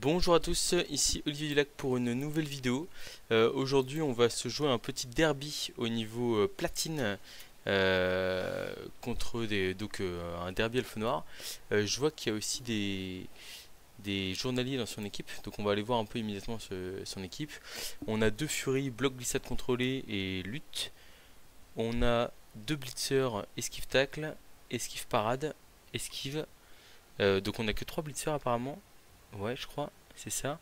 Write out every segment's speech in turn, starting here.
Bonjour à tous, ici Olivier Dulac pour une nouvelle vidéo. Aujourd'hui on va se jouer un petit derby au niveau platine contre un derby elfe noir. Je vois qu'il y a aussi des journaliers dans son équipe, donc on va aller voir un peu immédiatement son équipe. On a deux furies, bloc glissade contrôlé et lutte. On a deux blitzers, esquive tacle, esquive parade, esquive. Donc on a que trois blitzers apparemment. Ouais, je crois, c'est ça.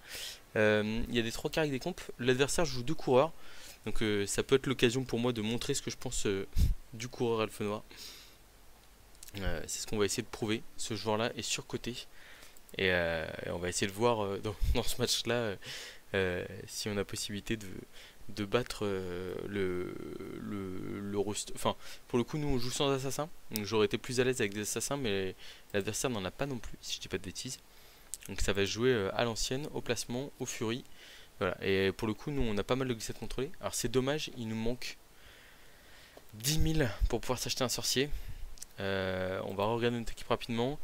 Il y a des trois quarts avec des comptes. L'adversaire joue deux coureurs. Donc ça peut être l'occasion pour moi de montrer ce que je pense du coureur elfe noir. C'est ce qu'on va essayer de prouver. Ce joueur-là est surcoté. Et on va essayer de voir dans ce match-là si on a possibilité de battre le roster. Enfin, pour le coup, nous on joue sans assassin. Donc j'aurais été plus à l'aise avec des assassins, mais l'adversaire n'en a pas non plus, si je dis pas de bêtises. Donc ça va se jouer à l'ancienne, au placement, au furie. Voilà. Et pour le coup, nous on a pas mal de glissades contrôlées. Alors c'est dommage, il nous manque 10 000 pour pouvoir s'acheter un sorcier. On va regarder notre équipe rapidement.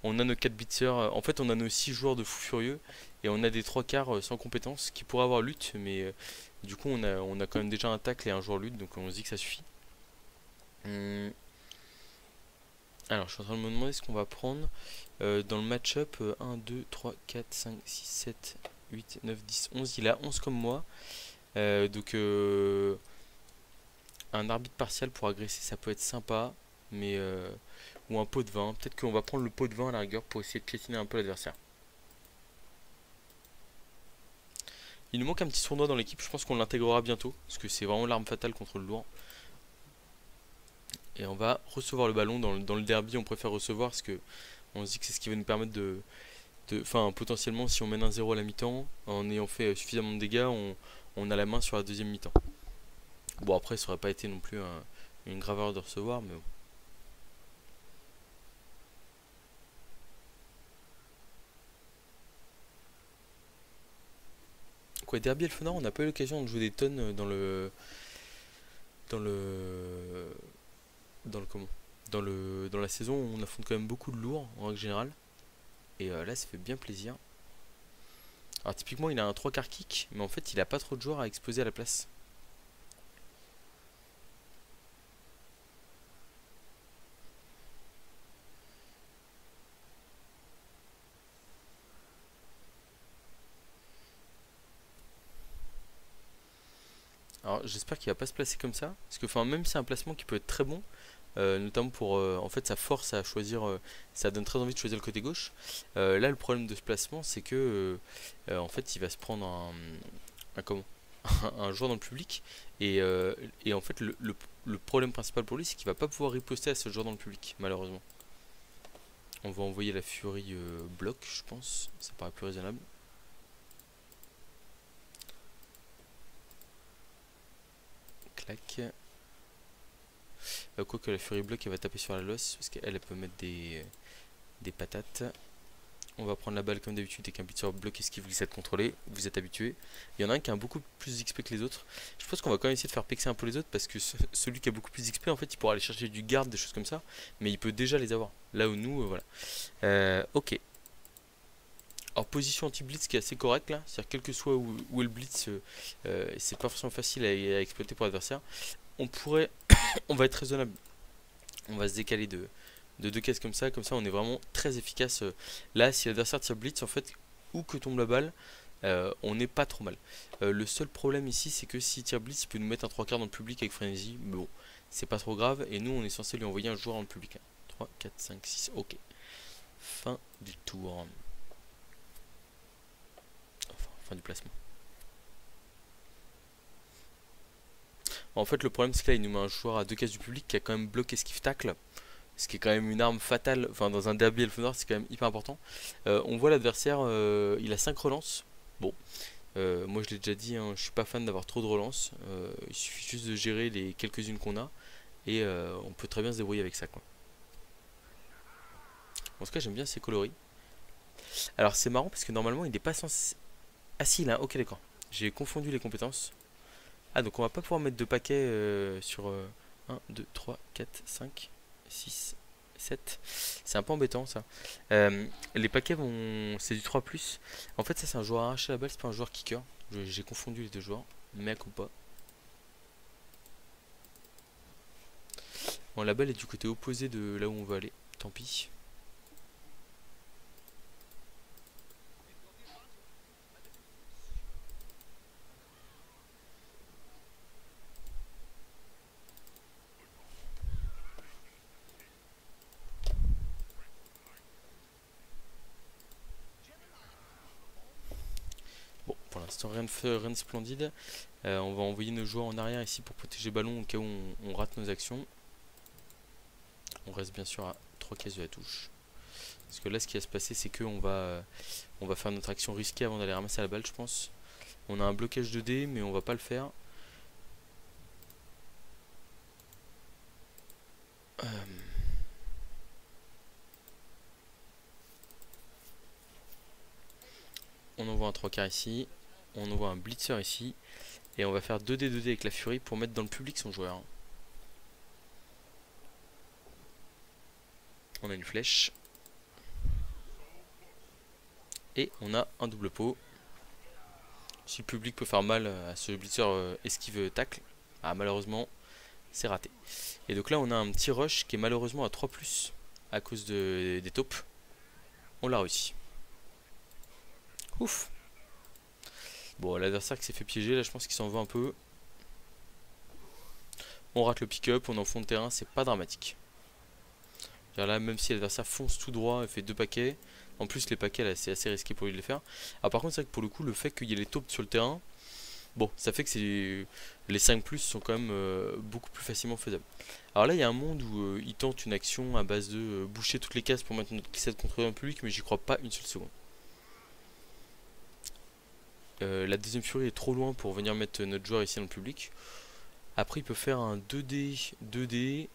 On a nos 4 blitzers. En fait, on a nos 6 joueurs de fou furieux. Et on a des 3 quarts sans compétences qui pourraient avoir lutte. Mais du coup, on a quand même déjà un tacle et un joueur lutte. Donc on se dit que ça suffit. Alors, je suis en train de me demander ce qu'on va prendre dans le match-up. 1, 2, 3, 4, 5, 6, 7, 8, 9, 10, 11. Il a 11 comme moi. Donc, un arbitre partial pour agresser, ça peut être sympa. Mais ou un pot de vin. Peut-être qu'on va prendre le pot de vin à la rigueur pour essayer de piétiner un peu l'adversaire. Il nous manque un petit sournois dans l'équipe. Je pense qu'on l'intégrera bientôt. Parce que c'est vraiment l'arme fatale contre le lourd. Et on va recevoir le ballon dans le derby. On préfère recevoir parce que on se dit que c'est ce qui va nous permettre enfin, potentiellement, si on mène un 0 à la mi-temps, en ayant fait suffisamment de dégâts, on a la main sur la deuxième mi-temps. Bon, après, ça aurait pas été non plus une grave erreur de recevoir, mais bon. Quoi, derby elfe noir, on n'a pas eu l'occasion de jouer des tonnes dans le comment dans la saison. On affronte quand même beaucoup de lourds en règle générale, et là ça fait bien plaisir. Alors typiquement il a un 3 quarts kick, mais en fait il a pas trop de joueurs à exposer à la place. Alors j'espère qu'il va pas se placer comme ça, parce que enfin même si c'est un placement qui peut être très bon, notamment pour en fait ça force à choisir, ça donne très envie de choisir le côté gauche. Là le problème de ce placement c'est que en fait il va se prendre un comment un joueur dans le public, et en fait le problème principal pour lui c'est qu'il va pas pouvoir riposter à ce joueur dans le public malheureusement. On va envoyer la furie bloc, je pense, ça paraît plus raisonnable. Clac. Quoique la furie bloc elle va taper sur la losse parce qu'elle peut mettre des patates. On va prendre la balle comme d'habitude avec un blitzer bloc esquive glissade contrôlé. Vous êtes habitué. Il y en a un qui a beaucoup plus d'XP que les autres. Je pense qu'on va quand même essayer de faire pexer un peu les autres parce que celui qui a beaucoup plus d'XP en fait il pourra aller chercher du garde, des choses comme ça. Mais il peut déjà les avoir. Là où nous, voilà. Ok. Alors position anti-blitz qui est assez correcte là. C'est-à-dire quel que soit où est le blitz, c'est pas forcément facile à exploiter pour l'adversaire. On pourrait... on va être raisonnable. On va se décaler de deux caisses comme ça on est vraiment très efficace. Là si l'adversaire tire blitz en fait, où que tombe la balle, on n'est pas trop mal. Le seul problème ici c'est que s'il tire blitz il peut nous mettre un 3 quarts dans le public avec frénésie, mais bon c'est pas trop grave, et nous on est censé lui envoyer un joueur dans le public. 3, 4, 5, 6, ok. Fin du tour. Enfin, fin du placement. En fait le problème c'est que là il nous met un joueur à deux cases du public qui a quand même bloqué esquive tacle, ce qui est quand même une arme fatale, enfin dans un derby elfe noir c'est quand même hyper important. On voit l'adversaire, il a 5 relances. Bon, moi je l'ai déjà dit, hein, je suis pas fan d'avoir trop de relances. Il suffit juste de gérer les quelques-unes qu'on a, et on peut très bien se débrouiller avec ça quoi. En tout cas j'aime bien ces coloris. Alors c'est marrant parce que normalement il n'est pas censé... Ah si là, ok d'accord, j'ai confondu les compétences. Ah donc on va pas pouvoir mettre de paquets sur 1, 2, 3, 4, 5, 6, 7. C'est un peu embêtant ça. Les paquets vont. C'est du 3+. En fait, ça c'est un joueur arraché à la balle, c'est pas un joueur kicker. J'ai confondu les deux joueurs. Mec ou pas. Bon, la balle est du côté opposé de là où on veut aller. Tant pis. Bon, pour l'instant, rien de splendide. On va envoyer nos joueurs en arrière ici pour protéger le ballon au cas où on rate nos actions. On reste bien sûr à 3 cases de la touche. Parce que là, ce qui va se passer, c'est qu'on on va faire notre action risquée avant d'aller ramasser la balle, je pense. On a un blocage de dés, mais on va pas le faire. On envoie un 3 quarts ici. On envoie un blitzer ici. Et on va faire 2D 2D avec la furie pour mettre dans le public son joueur. On a une flèche. Et on a un double pot. Si le public peut faire mal à ce blitzer esquive tacle, ah malheureusement c'est raté. Et donc là on a un petit rush qui est malheureusement à 3+ à cause des taupes. On l'a réussi. Ouf. Bon, l'adversaire qui s'est fait piéger, là je pense qu'il s'en va un peu. On rate le pick-up, on est en fond de terrain, c'est pas dramatique. Là, même si l'adversaire fonce tout droit et fait 2 paquets, en plus les paquets là c'est assez risqué pour lui de les faire. Ah, par contre c'est vrai que pour le coup le fait qu'il y ait les taupes sur le terrain, bon ça fait que les 5+ sont quand même beaucoup plus facilement faisables. Alors là il y a un monde où il tente une action à base de boucher toutes les cases pour mettre notre glissade contre un public, mais j'y crois pas une seule seconde. La deuxième furie est trop loin pour venir mettre notre joueur ici dans le public. Après il peut faire un 2D, 2D.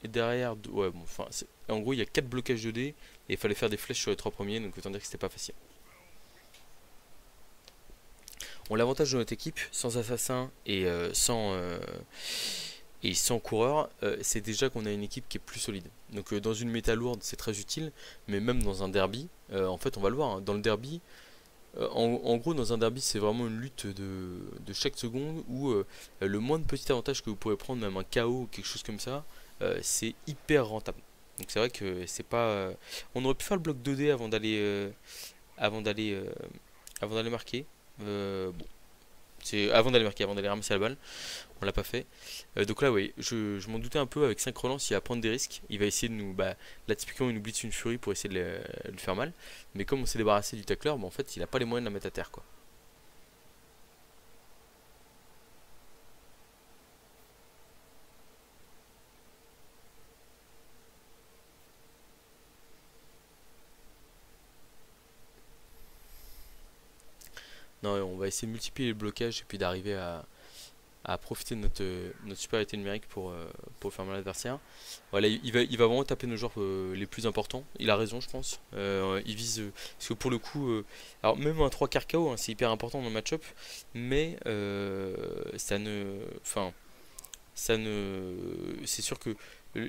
Et derrière, ouais, bon, enfin, en gros, il y a 4 blocages de dés et il fallait faire des flèches sur les 3 premiers, donc autant dire que c'était pas facile. On l'avantage de notre équipe, sans assassin et sans coureur, c'est déjà qu'on a une équipe qui est plus solide. Donc dans une méta lourde, c'est très utile, mais même dans un derby, en fait, on va le voir, hein, dans le derby, en gros, dans un derby, c'est vraiment une lutte de chaque seconde où le moindre petit avantage que vous pourrez prendre, même un KO ou quelque chose comme ça, c'est hyper rentable. Donc c'est vrai que c'est pas. On aurait pu faire le bloc 2D avant d'aller avant d'aller marquer. Bon, c'est avant d'aller marquer, avant d'aller ramasser la balle. On l'a pas fait. Donc là, oui, je m'en doutais un peu avec 5 relances, il va prendre des risques. Il va essayer de nous. Bah, là, typiquement, il nous blitz une furie pour essayer de lui faire mal. Mais comme on s'est débarrassé du tacleur, bah, en fait, il a pas les moyens de la mettre à terre, quoi. Non, on va essayer de multiplier les blocages et puis d'arriver à profiter de notre supériorité numérique pour faire mal à l'adversaire. Voilà, il va vraiment taper nos joueurs les plus importants. Il a raison, je pense. Il vise. Parce que pour le coup. Alors, même un 3 quarts KO, hein, c'est hyper important dans le match-up. Mais ça ne. Enfin. Ça ne. C'est sûr que.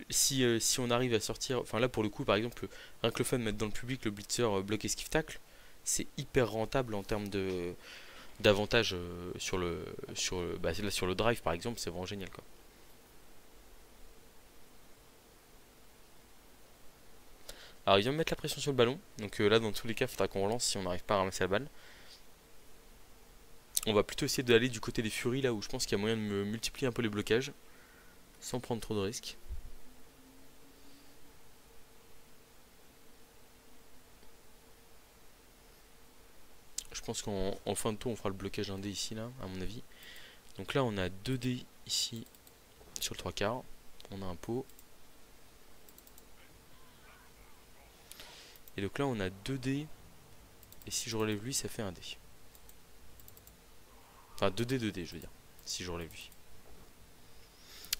Si on arrive à sortir. Enfin, là, pour le coup, par exemple, rien que le fait de mettre dans le public le blitzer bloc esquive tacle, c'est hyper rentable en termes de d'avantage là, sur le drive par exemple, c'est vraiment génial quoi. Alors il vient me mettre la pression sur le ballon, donc là dans tous les cas il faudra qu'on relance si on n'arrive pas à ramasser la balle. On va plutôt essayer d'aller du côté des furies là où je pense qu'il y a moyen de me multiplier un peu les blocages sans prendre trop de risques. Je pense qu'en fin de tour on fera le blocage 1D ici là à mon avis. Donc là on a 2D ici sur le 3 quarts, on a un pot. Et donc là on a 2D. Et si je relève lui ça fait un D. Enfin 2D 2D je veux dire. Si je relève lui.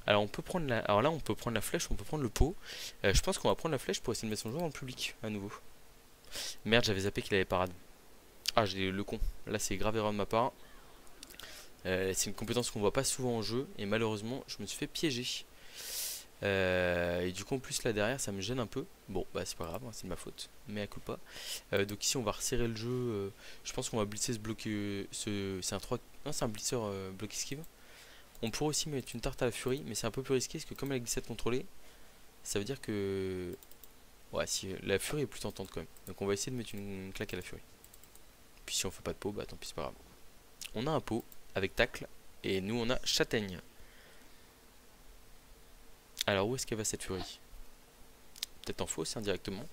Alors on peut prendre la. Alors là on peut prendre la flèche, on peut prendre le pot. Je pense qu'on va prendre la flèche pour essayer de mettre son joueur dans le public à nouveau. Merde, j'avais zappé qu'il avait parade. Ah j'ai le con. Là c'est grave erreur de ma part. C'est une compétence qu'on voit pas souvent en jeu. Et malheureusement je me suis fait piéger. Et du coup en plus là derrière ça me gêne un peu. Bon bah c'est pas grave, hein, c'est de ma faute. Mais à coup pas. Donc ici on va resserrer le jeu. Je pense qu'on va blitzer ce bloc. C'est un 3. Non, c'est un blitzer bloc esquive. On pourrait aussi mettre une tarte à la furie, mais c'est un peu plus risqué parce que comme elle a glissade contrôlée, ça veut dire que. Ouais, si la furie est plus tentante quand même. Donc on va essayer de mettre une claque à la furie. Puis si on fait pas de pot, bah tant pis, c'est pas grave. On a un pot avec tacle et nous on a châtaigne. Alors où est-ce qu'elle va cette furie? Peut-être en fausse indirectement.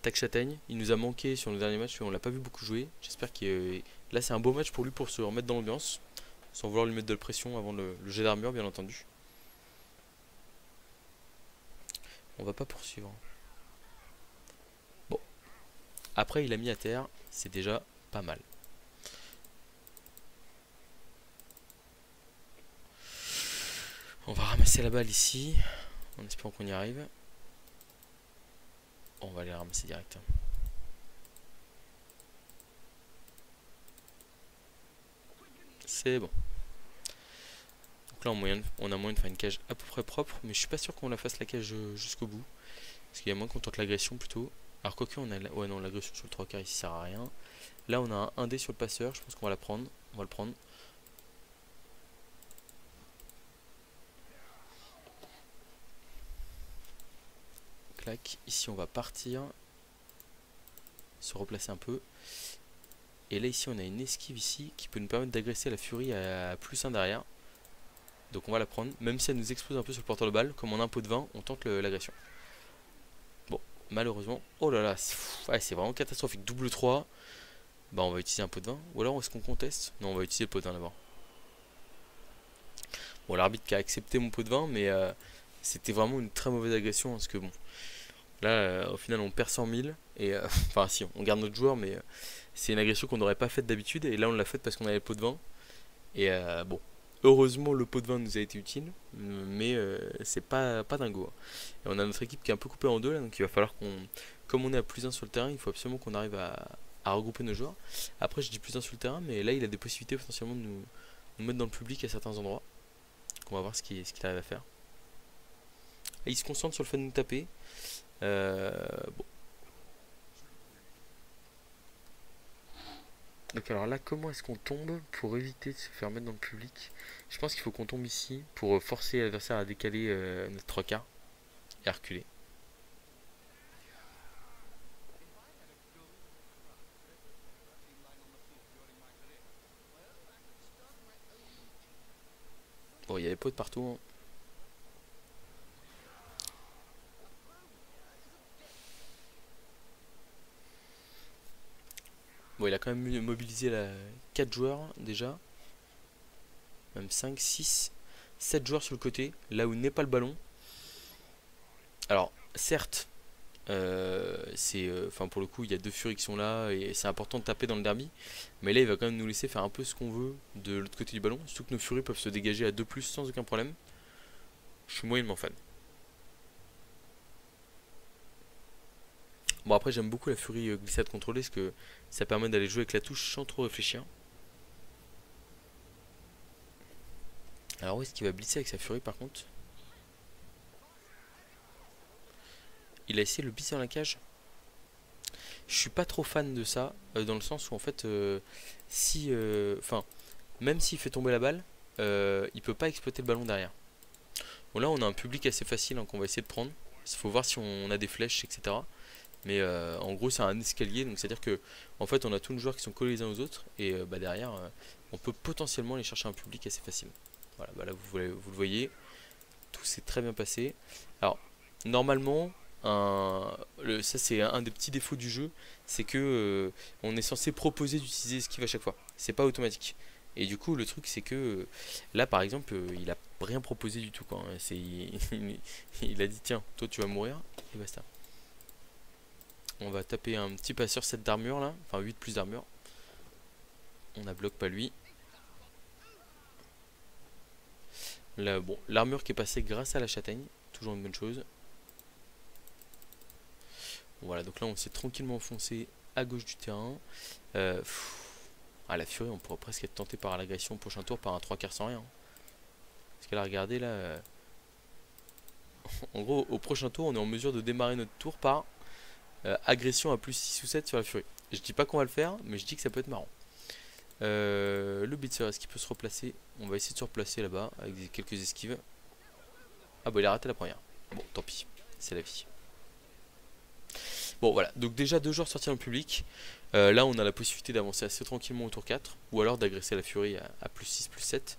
Tac châtaigne, il nous a manqué sur le dernier match, on l'a pas vu beaucoup jouer. J'espère que là c'est un beau match pour lui pour se remettre dans l'ambiance. Sans vouloir lui mettre de la pression avant le jet d'armure bien entendu. On va pas poursuivre. Bon. Après il a mis à terre, c'est déjà pas mal. On va ramasser la balle ici, en espérant qu'on y arrive. On va aller la ramasser direct. C'est bon. Donc là on a moyen de faire une cage à peu près propre, mais je suis pas sûr qu'on la fasse la cage jusqu'au bout. Parce qu'il y a moins qu'on tente l'agression plutôt. Alors quoique on a ouais non l'agression sur le 3 quarts ici sert à rien. Là on a un dé sur le passeur, je pense qu'on va la prendre. On va le prendre. Clac, ici on va partir. Se replacer un peu. Et là ici on a une esquive ici qui peut nous permettre d'agresser la furie à +1 derrière. Donc on va la prendre, même si elle nous explose un peu sur le porteur de balle, comme on a un pot de vin, on tente l'agression. Bon, malheureusement, oh là là, c'est vraiment catastrophique, double 3. Bah on va utiliser un pot de vin, ou alors est-ce qu'on conteste? Non, on va utiliser le pot de vin d'abord. Bon, l'arbitre qui a accepté mon pot de vin, mais c'était vraiment une très mauvaise agression, parce que bon, là au final on perd 100 000, et enfin si, on garde notre joueur, mais c'est une agression qu'on n'aurait pas faite d'habitude, et là on l'a faite parce qu'on avait le pot de vin, et bon. Heureusement, le pot de vin nous a été utile, mais c'est pas dingo. Et on a notre équipe qui est un peu coupée en deux là, donc il va falloir qu'on, comme on est à +1 sur le terrain, il faut absolument qu'on arrive à regrouper nos joueurs. Après, je dis +1 sur le terrain, mais là il a des possibilités potentiellement de nous mettre dans le public à certains endroits. Donc on va voir ce qu'il arrive à faire. Et il se concentre sur le fait de nous taper. Bon. Donc alors là, comment est-ce qu'on tombe pour éviter de se faire mettre dans le public? Je pense qu'il faut qu'on tombe ici pour forcer l'adversaire à décaler notre 3 quarts et à reculer. Bon, il y a des potes partout, hein. Bon, il a quand même mobilisé 4 joueurs déjà. Même 5, 6, 7 joueurs sur le côté, là où n'est pas le ballon. Alors, certes, enfin pour le coup, il y a deux furies qui sont là et c'est important de taper dans le derby. Mais là, il va quand même nous laisser faire un peu ce qu'on veut de l'autre côté du ballon. Surtout que nos furies peuvent se dégager à 2+ sans aucun problème. Je suis moyennement fan. Bon, après, j'aime beaucoup la furie glissade contrôlée parce que ça permet d'aller jouer avec la touche sans trop réfléchir. Alors, où est-ce qu'il va glisser avec sa furie par contre? Il a essayé de le glisser dans la cage. Je suis pas trop fan de ça, dans le sens où en fait, si, enfin, même s'il fait tomber la balle, il peut pas exploiter le ballon derrière. Bon là on a un public assez facile hein, qu'on va essayer de prendre. Il faut voir si on a des flèches, etc. Mais en gros c'est un escalier, donc c'est à dire que en fait on a tous nos joueurs qui sont collés les uns aux autres et bah, derrière on peut potentiellement aller chercher un public assez facile. Voilà, bah là vous le voyez, tout s'est très bien passé. Alors normalement, ça c'est un des petits défauts du jeu, c'est que on est censé proposer d'utiliser esquive à chaque fois. C'est pas automatique. Et du coup le truc c'est que là par exemple il a rien proposé du tout quoi. Il a dit tiens toi tu vas mourir et basta. On va taper un petit passeur 7 d'armure là, enfin 8 plus d'armure. On a bloc pas lui. Là bon l'armure qui est passée grâce à la châtaigne, toujours une bonne chose. Voilà, donc là on s'est tranquillement enfoncé à gauche du terrain. La furie, on pourrait presque être tenté par l'agression au prochain tour par un 3 quarts sans rien. Parce qu'elle a regardé là. En gros, au prochain tour, on est en mesure de démarrer notre tour par agression à plus 6 ou 7 sur la furie. Je dis pas qu'on va le faire, mais je dis que ça peut être marrant. Le blitzer, est-ce qu'il peut se replacer? On va essayer de se replacer là-bas avec quelques esquives. Ah bah il a raté la première. Bon, tant pis, c'est la vie. Bon voilà, donc déjà 2 joueurs sortis dans le public. Là on a la possibilité d'avancer assez tranquillement au tour 4. Ou alors d'agresser la furie à plus 6, plus 7.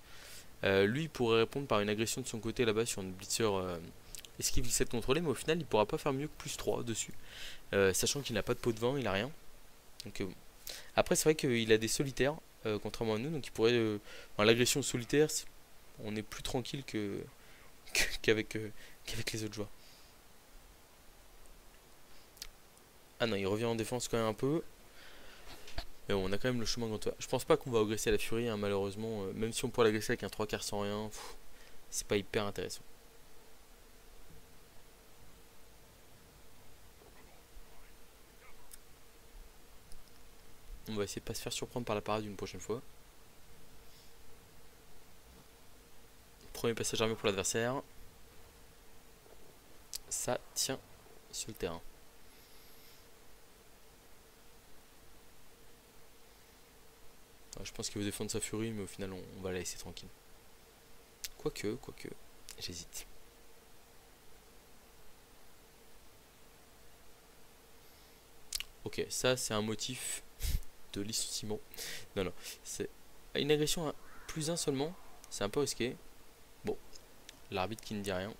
Lui il pourrait répondre par une agression de son côté là-bas sur une blitzer esquive 7 contrôlée. Mais au final il pourra pas faire mieux que plus 3 dessus. Sachant qu'il n'a pas de pot de vent, il a rien. Donc bon. Après c'est vrai qu'il a des solitaires, contrairement à nous. Donc il pourrait... l'agression solitaire, on est plus tranquille qu'avec les autres joueurs. Ah non, il revient en défense quand même un peu. Mais bon, on a quand même le chemin devant toi. Je pense pas qu'on va agresser la furie, hein, malheureusement. Même si on pourrait l'agresser avec un 3/4 sans rien, c'est pas hyper intéressant. On va essayer de pas se faire surprendre par la parade une prochaine fois. Premier passage armé pour l'adversaire. Ça tient sur le terrain. Je pense qu'il veut défendre sa furie, mais au final on va la laisser tranquille. Quoique, j'hésite. Ok, ça c'est un motif de licenciement. Non, c'est une agression à plus un seulement. C'est un peu risqué. Bon, l'arbitre qui ne dit rien.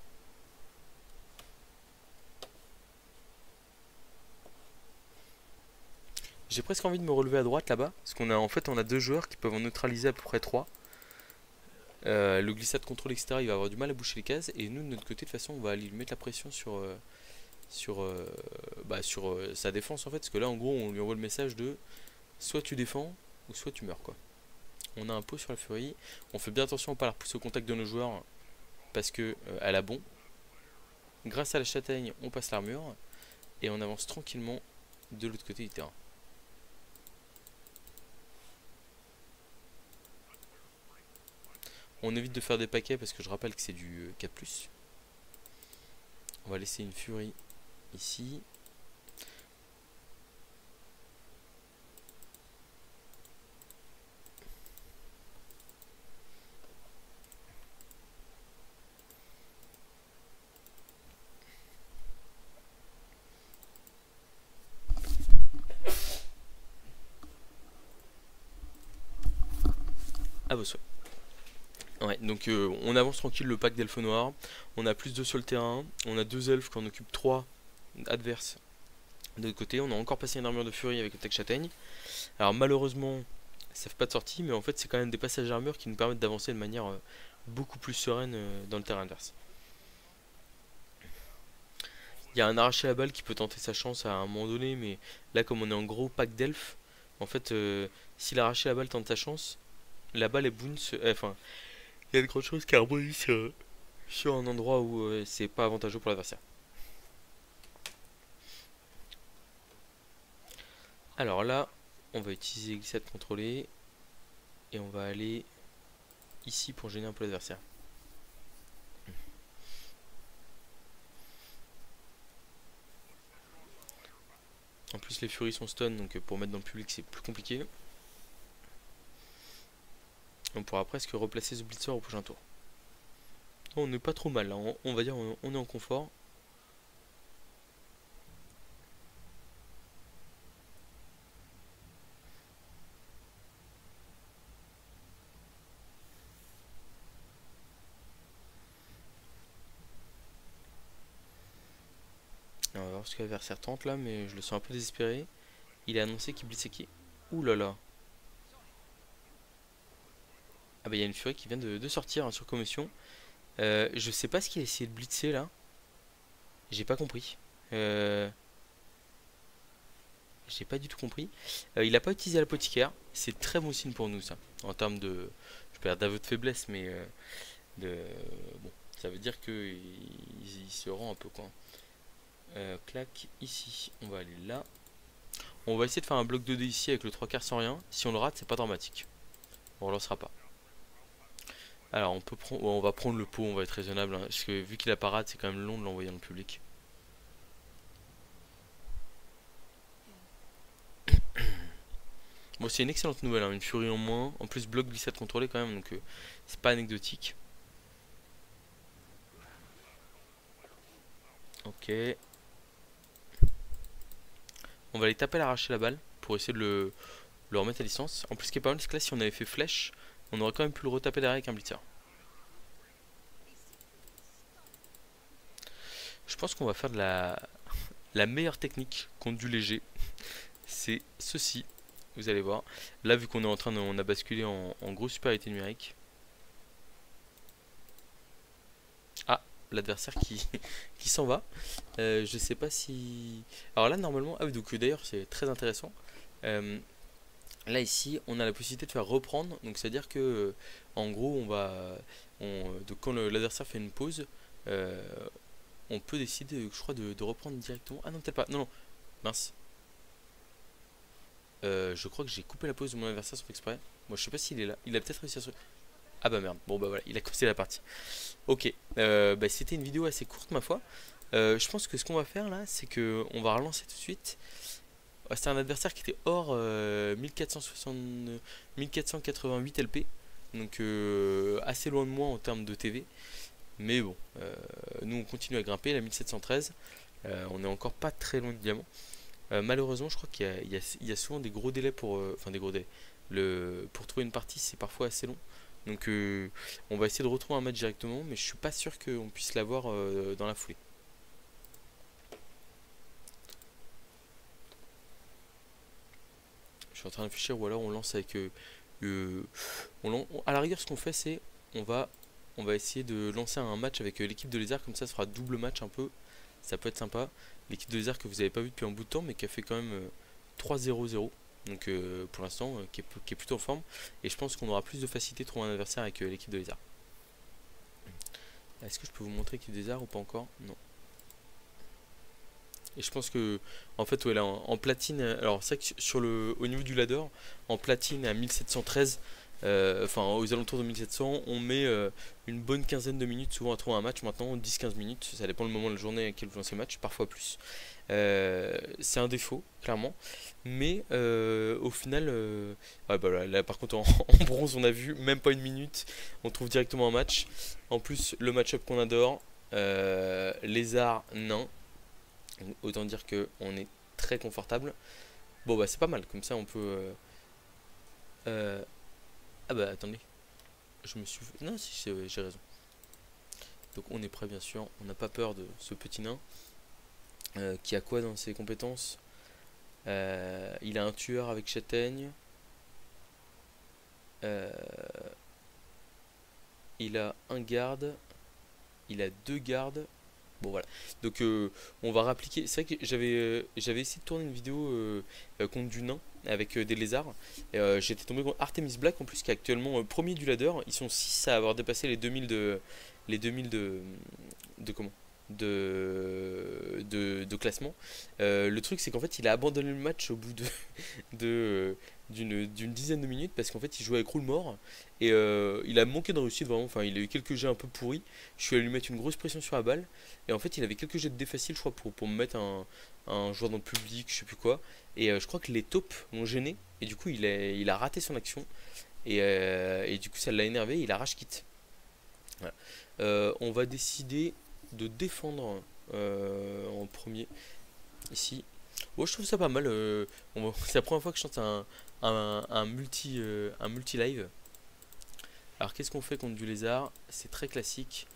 J'ai presque envie de me relever à droite là-bas, parce qu'on a en fait on a 2 joueurs qui peuvent en neutraliser à peu près 3. Le glissade contrôle etc. il va avoir du mal à boucher les cases, et nous de notre côté de toute façon on va aller lui mettre la pression sur sa défense en fait, parce que là en gros on lui envoie le message de soit tu défends ou soit tu meurs quoi. On a un pot sur la furie, on fait bien attention à ne pas la repousser au contact de nos joueurs parce que elle a bon. Grâce à la châtaigne on passe l'armure et on avance tranquillement de l'autre côté du terrain. On évite de faire des paquets parce que je rappelle que c'est du 4+. On va laisser une furie ici. Ah bah soit. Ouais, donc on avance tranquille le pack d'elfes noirs. On a plus 2 sur le terrain. On a 2 elfes qui en occupent 3 adverses de l'autre côté. On a encore passé une armure de furie avec le tech châtaigne. Alors malheureusement, ça fait pas de sortie, mais en fait c'est quand même des passages d'armure qui nous permettent d'avancer de manière beaucoup plus sereine dans le terrain adverse. Il y a un arraché à la balle qui peut tenter sa chance à un moment donné, mais là comme on est en gros pack d'elfes, en fait si l'arraché à la balle tente sa chance, la balle est bounce, enfin il y a de grandes choses qui rebondissent sur un endroit où c'est pas avantageux pour l'adversaire. Alors là, on va utiliser glissade contrôlée et on va aller ici pour gêner un peu l'adversaire. En plus les furies sont stun, donc pour mettre dans le public c'est plus compliqué. On pourra presque replacer ce blitzer au prochain tour. On n'est pas trop mal là, on va dire on est en confort. On va voir ce que l'adversaire tente là, mais je le sens un peu désespéré. Il a annoncé qu'il blitzait qui? Ouh là là. Ah bah il y a une furie qui vient de sortir hein, sur commotion. Je sais pas ce qu'il a essayé de blitzer là. J'ai pas compris. J'ai pas du tout compris. Il a pas utilisé l'apothicaire. C'est très bon signe pour nous ça. En termes de... Je peux dire d'aveu de faiblesse, mais... bon, ça veut dire qu'il se rend un peu quoi. Clac, ici. On va aller là. On va essayer de faire un bloc 2D ici avec le 3/4 sans rien. Si on le rate, c'est pas dramatique. On relancera pas. Alors on peut prendre, ouais, on va prendre le pot, on va être raisonnable, hein, parce que vu qu'il a parade, c'est quand même long de l'envoyer dans le public. Bon, c'est une excellente nouvelle, hein, une furie en moins. En plus, bloc glissade contrôlé quand même, donc c'est pas anecdotique. Ok. On va aller taper à l'arracher la balle pour essayer de le remettre à distance. En plus, ce qui est pas mal, c'est que là, si on avait fait flèche, on aurait quand même pu le retaper derrière avec un blitzer. Je pense qu'on va faire de la meilleure technique contre du léger. C'est ceci. Vous allez voir. Là, vu qu'on est en train de, on a basculé en grosse supériorité numérique. Ah, l'adversaire qui s'en va. Je sais pas si. Alors là, normalement. Ah oui, donc d'ailleurs, c'est très intéressant. Euh, Là, ici, on a la possibilité de faire reprendre. Donc, c'est-à-dire que, en gros, donc quand l'adversaire fait une pause, euh, on peut décider, je crois, de reprendre directement. Ah non, peut-être pas. Non, non. Mince. Je crois que j'ai coupé la pause de mon adversaire sans faire exprès. Moi, je sais pas s'il est là. Il a peut-être réussi à se. Ah bah merde. Bon bah voilà, il a cassé la partie. Ok. Bah, c'était une vidéo assez courte, ma foi. Je pense que ce qu'on va faire là, c'est que on va relancer tout de suite. C'était un adversaire qui était hors 1460, 1488 LP. Donc assez loin de moi en termes de TV. Mais bon, nous on continue à grimper, la 1713. On est encore pas très loin du diamant. Malheureusement, je crois qu'il y a souvent des gros délais pour. Enfin, des gros délais. Pour trouver une partie, c'est parfois assez long. Donc, on va essayer de retrouver un match directement, mais je suis pas sûr qu'on puisse l'avoir dans la foulée. Je suis en train de réfléchir, ou alors on lance avec. À la rigueur, ce qu'on fait, c'est. On va, on va essayer de lancer un match avec l'équipe de Lézard, comme ça fera double match un peu. Ça peut être sympa. L'équipe de Lézard que vous n'avez pas vu depuis un bout de temps, mais qui a fait quand même 3-0-0. Donc pour l'instant, qui est plutôt en forme. Et je pense qu'on aura plus de facilité de trouver un adversaire avec l'équipe de Lézard. Est-ce que je peux vous montrer l'équipe de Lézard ou pas encore? Non. Et je pense que, en fait, ouais, là, en platine, alors c'est vrai que au niveau du ladder, en platine à 1713, enfin aux alentours de 1700, on met une bonne quinzaine de minutes souvent à trouver un match. Maintenant, 10-15 minutes, ça dépend le moment de la journée à laquelle vous lancez le match, parfois plus. C'est un défaut, clairement. Mais au final, ouais, bah, là, par contre, en bronze, on a vu même pas une minute, on trouve directement un match. En plus, le match-up qu'on adore, lézard, nain. Autant dire que on est très confortable. Bon bah c'est pas mal, comme ça on peut. Ah bah attendez, je me suis. Non si j'ai raison. Donc on est prêt bien sûr, on n'a pas peur de ce petit nain. Qui a quoi dans ses compétences? Il a un tueur avec châtaigne. Il a un garde. Il a deux gardes. Bon voilà, donc on va réappliquer. C'est vrai que j'avais essayé de tourner une vidéo contre du nain avec des lézards. J'étais tombé contre Artemis Black en plus qui est actuellement premier du ladder. Ils sont 6 à avoir dépassé les 2000 de comment de classement. Le truc c'est qu'en fait il a abandonné le match au bout de d'une dizaine de minutes parce qu'en fait il jouait avec roule mort et il a manqué de réussite vraiment. Enfin il a eu quelques jets un peu pourris. Je suis allé lui mettre une grosse pression sur la balle et en fait il avait quelques jets de dés faciles je crois pour me mettre un joueur dans le public, je sais plus quoi. Et je crois que les taupes l'ont gêné et du coup il a raté son action et du coup ça l'a énervé, il a rage quitte. Voilà. On va décider de défendre en premier ici. Bon, je trouve ça pas mal. C'est la première fois que je chante un multi live. Alors qu'est-ce qu'on fait contre du lézard? C'est très classique.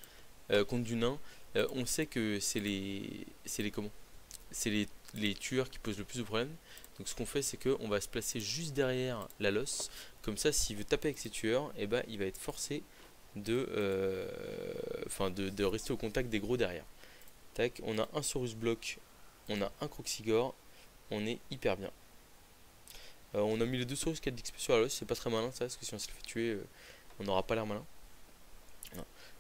Contre du nain, on sait que c'est les comment? C'est les tueurs qui posent le plus de problèmes. Donc ce qu'on fait c'est qu'on va se placer juste derrière la losse. Comme ça s'il veut taper avec ses tueurs, et ben, il va être forcé de rester au contact des gros derrière. Tac, on a un Saurus Block, on a un Croxigore, on est hyper bien. On a mis les deux Saurus 4 d'XP sur la losse, c'est pas très malin ça, parce que si on se le fait tuer, on n'aura pas l'air malin.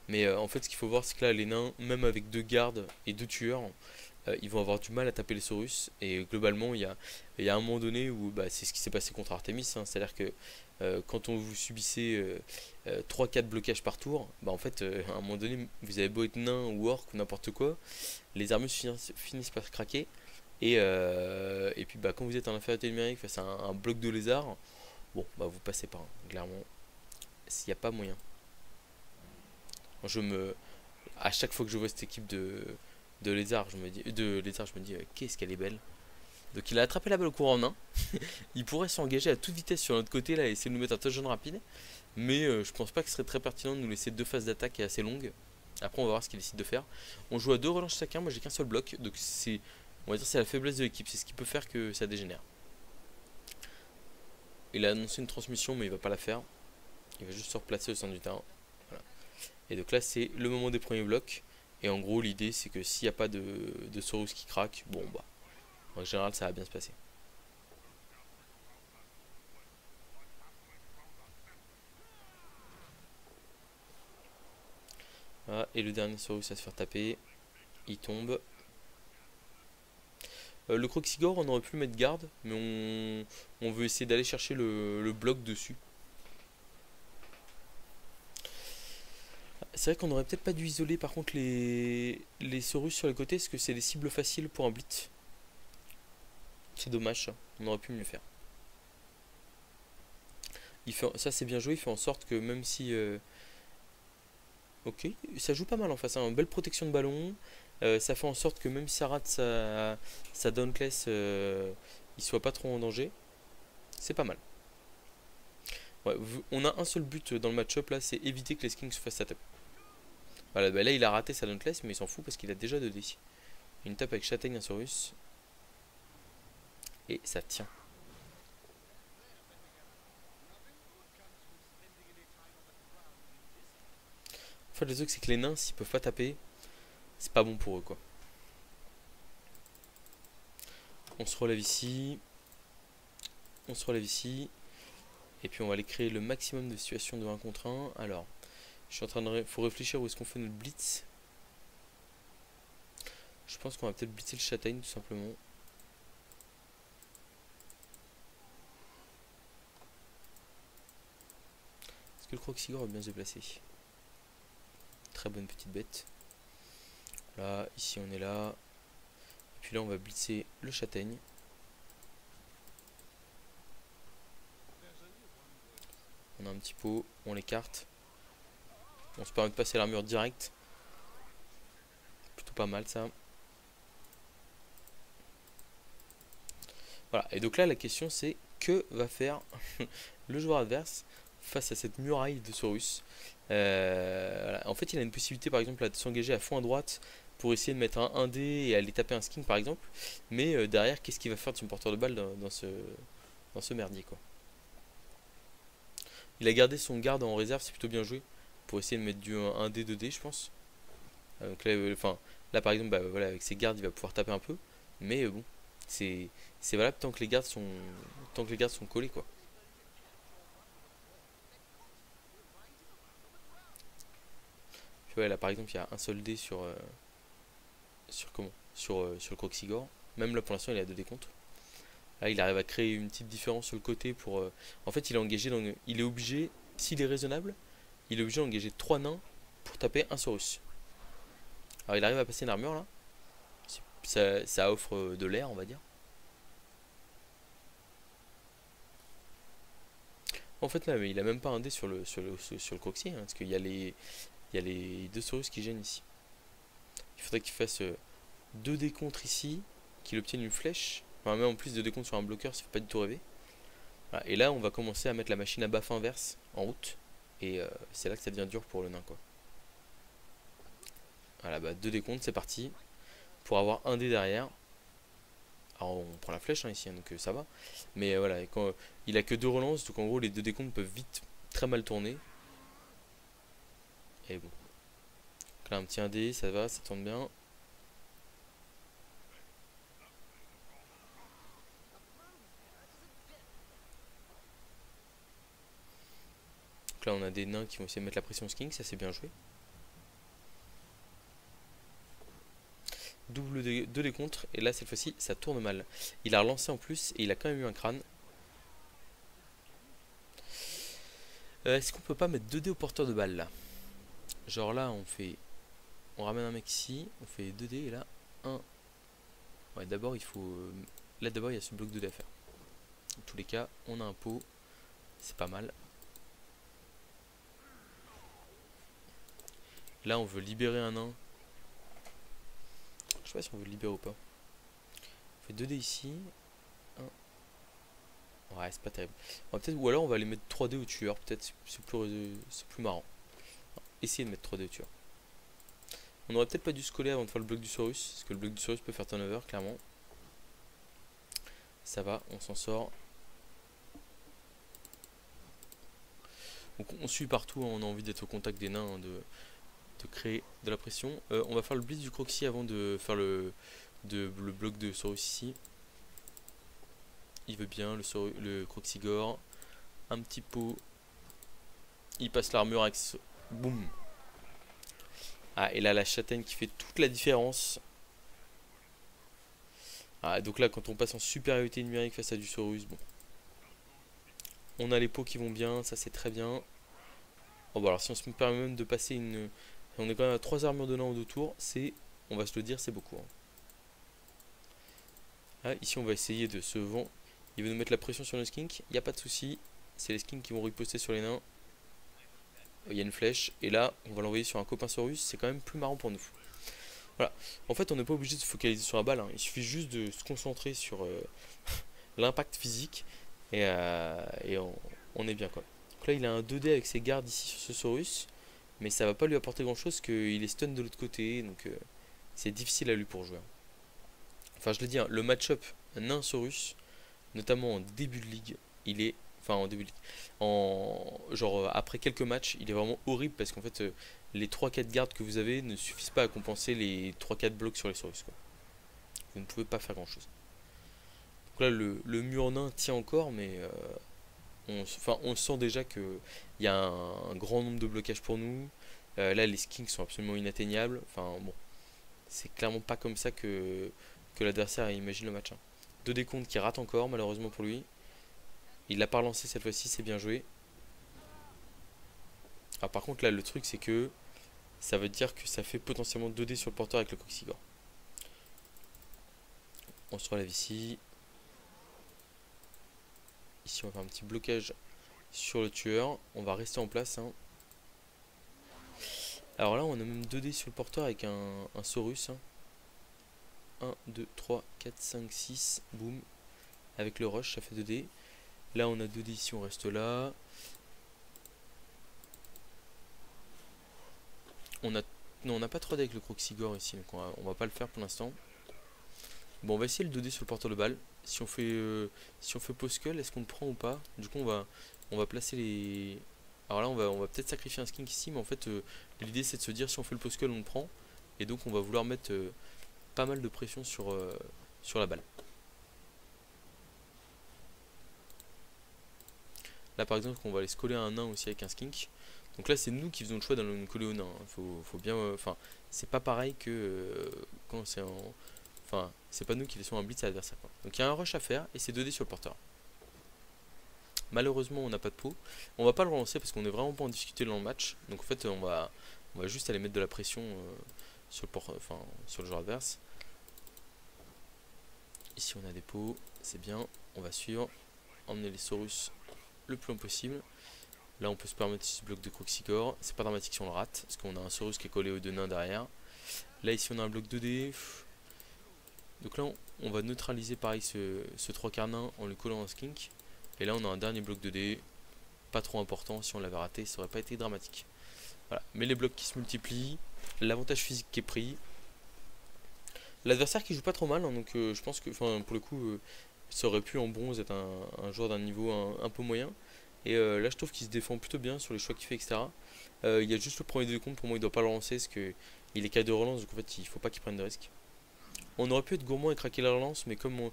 Mais en fait, ce qu'il faut voir, c'est que là, les nains, même avec deux gardes et deux tueurs, ils vont avoir du mal à taper les Saurus. Et globalement, il y a un moment donné où bah, c'est ce qui s'est passé contre Artemis, hein. C'est-à-dire que quand on vous subissait 3-4 blocages par tour, bah en fait, à un moment donné, vous avez beau être nain ou orc ou n'importe quoi, les armures finissent par craquer. Et puis bah, quand vous êtes en infériorité numérique face à un bloc de lézard, bon, bah vous passez pas, hein. Clairement, s'il n'y a pas moyen. Je me, à chaque fois que je vois cette équipe de lézard, je me dis qu'est-ce qu'elle est belle. Donc il a attrapé la balle au courant en main. Il pourrait s'engager à toute vitesse sur notre côté là et essayer de nous mettre un touchdown rapide. Mais je pense pas que ce serait très pertinent de nous laisser deux phases d'attaque assez longues. Après on va voir ce qu'il décide de faire. On joue à deux relances chacun, moi j'ai qu'un seul bloc. Donc c'est, on va dire, c'est la faiblesse de l'équipe. C'est ce qui peut faire que ça dégénère. Il a annoncé une transmission mais il va pas la faire. Il va juste se replacer au centre du terrain. Voilà. Et donc là c'est le moment des premiers blocs. Et en gros l'idée c'est que s'il n'y a pas de Saurus qui craque, bon bah en général ça va bien se passer. Voilà, et le dernier Saurus à se faire taper, il tombe. Le Croxigore on aurait pu le mettre garde, mais on veut essayer d'aller chercher le bloc dessus. C'est vrai qu'on aurait peut-être pas dû isoler par contre les Saurus sur les côtés, parce que c'est des cibles faciles pour un blitz. C'est dommage ça, on aurait pu mieux faire. Ça c'est bien joué, il fait en sorte que même si... ok, ça joue pas mal en face, hein. Belle protection de ballon. Ça fait en sorte que même si ça rate sa Dauntless, il soit pas trop en danger. C'est pas mal. Ouais, on a un seul but dans le match-up là, c'est éviter que les Kings se fassent sa tape. Voilà, bah là il a raté sa Dauntless, mais il s'en fout parce qu'il a déjà 2 dés. Une tape avec Châtaigne Insaurus. Et ça tient. En fait, le truc c'est que les nains, s'ils peuvent pas taper, c'est pas bon pour eux quoi. On se relève ici. On se relève ici. Et puis on va aller créer le maximum de situations de 1 contre 1. Alors, je suis en train de... faut réfléchir où est-ce qu'on fait notre blitz. Je pense qu'on va peut-être blitzer le châtaigne tout simplement. Est-ce que le Croxigore est bien se déplacer? Très bonne petite bête. Là, ici on est là. Et puis là on va blitzer le châtaigne. On a un petit pot, on l'écarte. On se permet de passer l'armure direct. Plutôt pas mal ça. Voilà, et donc là la question c'est que va faire le joueur adverse face à cette muraille de Saurus. Voilà. En fait il a une possibilité par exemple là, de s'engager à fond à droite pour essayer de mettre un 1D et aller taper un skin par exemple. Mais derrière qu'est-ce qu'il va faire de son porteur de balle dans ce merdier quoi. Il a gardé son garde en réserve, c'est plutôt bien joué. Pour essayer de mettre du 1D, 2D je pense. Donc là, là par exemple bah, voilà, avec ses gardes il va pouvoir taper un peu. Mais bon, c'est valable tant que les gardes sont collés quoi. Puis ouais, là par exemple il y a un seul dé sur le Croxigore. Même là pour l'instant il a 2 décomptes. Là il arrive à créer une petite différence sur le côté pour en fait il est engagé dans il est obligé, s'il est raisonnable, il est obligé d'engager 3 nains pour taper un Saurus. Alors il arrive à passer une armure là. Ça offre de l'air on va dire. En fait là mais il a même pas un dé sur le Croxy, hein, parce qu'il y a les 2 Saurus qui gênent ici. Il faudrait qu'il fasse 2 décomptes ici, qu'il obtienne une flèche. Enfin, même en plus de décomptes sur un bloqueur, ça fait pas du tout rêver. Voilà. Et là, on va commencer à mettre la machine à baffe inverse en route. Et c'est là que ça devient dur pour le nain, quoi. Voilà, bah 2 décomptes, c'est parti. Pour avoir un dé derrière. Alors, on prend la flèche hein, ici, hein, donc ça va. Mais voilà, quand, il a que 2 relances, donc en gros, les 2 décomptes peuvent vite très mal tourner. Et bon. Donc là, un petit 1D, ça va, ça tourne bien. Donc là on a des nains qui vont essayer de mettre la pression au sking, ça c'est bien joué. deux décomptes. Et là, cette fois-ci, ça tourne mal. Il a relancé en plus et il a quand même eu un crâne. Est-ce qu'on peut pas mettre 2 dés au porteur de balle là? Genre là, on ramène un mec ici, on fait 2 dés et là, 1. Ouais, d'abord, il faut. Là, d'abord, il y a ce bloc de dés à faire. Dans tous les cas, on a un pot. C'est pas mal. Là, on veut libérer un nain. Je sais pas si on veut le libérer ou pas. On fait 2 dés ici. 1. Ouais, c'est pas terrible. Ou alors, on va aller mettre 3 dés au tueur. Peut-être c'est plus marrant. Essayez de mettre 3 dés au tueur. On aurait peut-être pas dû se coller avant de faire le bloc du Saurus. Parce que le bloc du Saurus peut faire turnover, clairement. Ça va, on s'en sort. Donc on suit partout, hein, on a envie d'être au contact des nains, hein, de créer de la pression. On va faire le blitz du Croxy avant de faire le bloc de Saurus ici. Il veut bien, le Croxygore. Un petit pot. Il passe l'armure avec ce... Boum. Ah, et là la châtaigne qui fait toute la différence. Ah, donc là quand on passe en supériorité numérique face à du Saurus, bon. On a les pots qui vont bien, ça c'est très bien. Bon, bah alors si on se permet même de passer une... On est quand même à 3 armures de nains en 2 tours, c'est... On va se le dire, c'est beaucoup. Hein. Ah, ici on va essayer de se vendre. Il veut nous mettre la pression sur nos skinks, il n'y a pas de souci. C'est les skinks qui vont riposter sur les nains. Il y a une flèche, et là on va l'envoyer sur un copain Saurus, c'est quand même plus marrant pour nous. Voilà, en fait on n'est pas obligé de se focaliser sur la balle, hein. Il suffit juste de se concentrer sur l'impact physique, et on est bien quoi. Donc là il a un 2D avec ses gardes ici sur ce Saurus, mais ça va pas lui apporter grand chose, qu'il est stun de l'autre côté, donc c'est difficile à lui pour jouer. Enfin je le dis, hein, le match-up nain Saurus, notamment en début de ligue, il est... Enfin en début de ligue. Genre après quelques matchs, il est vraiment horrible parce qu'en fait les 3-4 gardes que vous avez ne suffisent pas à compenser les 3-4 blocs sur les Saurus quoi. Vous ne pouvez pas faire grand chose. Donc là le mur nain tient encore mais on sent déjà qu'il y a un grand nombre de blocages pour nous. Là les skinks sont absolument inatteignables. Enfin bon, c'est clairement pas comme ça que l'adversaire imagine le match. Hein. 2 décomptes qui ratent encore malheureusement pour lui. Il l'a pas relancé cette fois-ci, c'est bien joué. Alors par contre là le truc c'est que ça veut dire que ça fait potentiellement 2 dés sur le porteur avec le Croxygore. On se relève ici. Ici on va faire un petit blocage sur le tueur. On va rester en place. Hein. Alors là on a même 2 dés sur le porteur avec un Saurus. Hein. 1, 2, 3, 4, 5, 6. Boum. Avec le rush ça fait 2 dés. Là on a 2 dés ici, on reste là. Non, on n'a pas 3 dés avec le Croxygore ici, donc on va pas le faire pour l'instant. Bon, on va essayer le 2D sur le porteur de balle. Si on fait Poskull, est-ce qu'on le prend ou pas? Du coup, on va placer les... Alors là, on va peut-être sacrifier un skink ici, mais en fait, l'idée c'est de se dire si on fait le Poskull, on le prend. Et donc, on va vouloir mettre pas mal de pression sur la balle. Là, par exemple, on va aller se coller à un nain aussi avec un skink. Donc là, c'est nous qui faisons le choix d'aller nous coller au nain. Hein. Faut bien... Enfin, c'est pas pareil que quand c'est en... Enfin, c'est pas nous qui laissons un blitz à l'adversaire. Donc il y a un rush à faire et c'est 2 dés sur le porteur. Malheureusement, on n'a pas de pot. On va pas le relancer parce qu'on est vraiment pas en difficulté dans le match. Donc en fait, on va juste aller mettre de la pression sur le joueur adverse. Ici, on a des pots. C'est bien. On va suivre. Emmener les Saurus le plus long possible. Là, on peut se permettre ce bloc de Croxygore. C'est pas dramatique si on le rate parce qu'on a un Saurus qui est collé aux 2 nains derrière. Là, ici, on a un bloc 2D. Donc là on va neutraliser pareil ce 3 quarts nain en lui collant un skink. Et là on a un dernier bloc 2D. Pas trop important, si on l'avait raté ça aurait pas été dramatique. Voilà. Mais les blocs qui se multiplient, l'avantage physique qui est pris. L'adversaire qui joue pas trop mal, hein, donc je pense que pour le coup ça aurait pu en bronze être un joueur d'un niveau un peu moyen. Et là je trouve qu'il se défend plutôt bien sur les choix qu'il fait, etc. Il y a juste le premier décompte, pour moi il doit pas le relancer parce qu'il est cas de relance, donc en fait il faut pas qu'il prenne de risque. On aurait pu être gourmand et craquer la relance, mais comme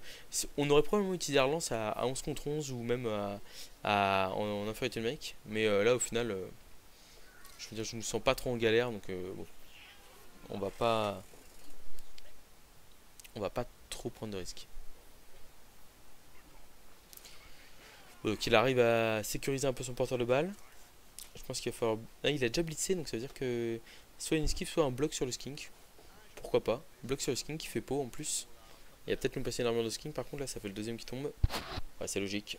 on aurait probablement utilisé la relance à 11 contre 11 ou même en infériorité numérique. Mais là, au final, je veux dire, je me sens pas trop en galère, donc bon, on va pas. on va pas trop prendre de risques. Donc il arrive à sécuriser un peu son porteur de balle. Je pense qu'il va falloir... Ah, il a déjà blitzé, donc ça veut dire que soit une esquive, soit un bloc sur le skink. Pourquoi pas. Bloc sur le skink qui fait peau en plus. Il va peut-être nous passer une armure de skink, par contre là ça fait le deuxième qui tombe. Ouais, c'est logique.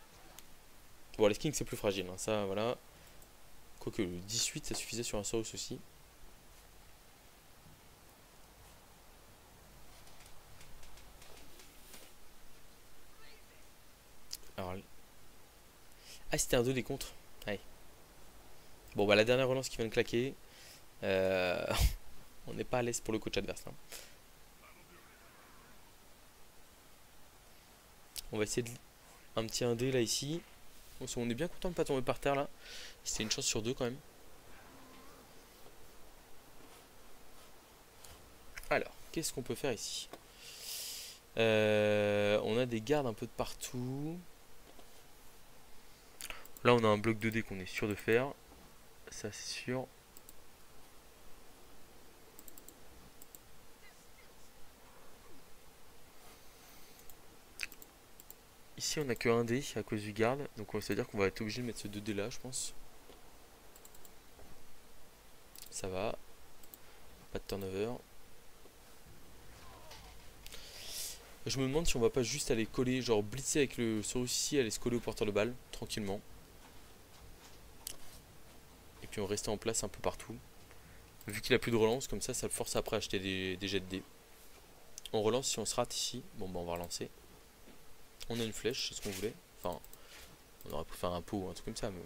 Bon, les skinks c'est plus fragile, hein. Ça voilà. Quoique le 18 ça suffisait sur un Saurus aussi. Alors... Ah, c'était un 2 des contres. Ouais. Bon bah la dernière relance qui vient de claquer. On n'est pas à l'aise pour le coach adverse là. On va essayer de... un petit 1D là ici. On est bien content de pas tomber par terre là. C'était une chance sur deux quand même. Alors, qu'est-ce qu'on peut faire ici? On a des gardes un peu de partout. Là on a un bloc 2D qu'on est sûr de faire. Ça c'est sûr. Ici on a que 1 dé à cause du garde. Donc ça veut dire qu'on va être obligé de mettre ce 2D là je pense. Ça va. Pas de turnover. Je me demande si on va pas juste aller coller, genre blitzer avec le Saurus ici, aller se coller au porteur de balle, tranquillement. Et puis on restait en place un peu partout. Vu qu'il a plus de relance, comme ça le force après à acheter des jets de dés. On relance si on se rate ici. Bon bah on va relancer. On a une flèche, c'est ce qu'on voulait. Enfin, on aurait pu faire un pot ou un truc comme ça. Mais...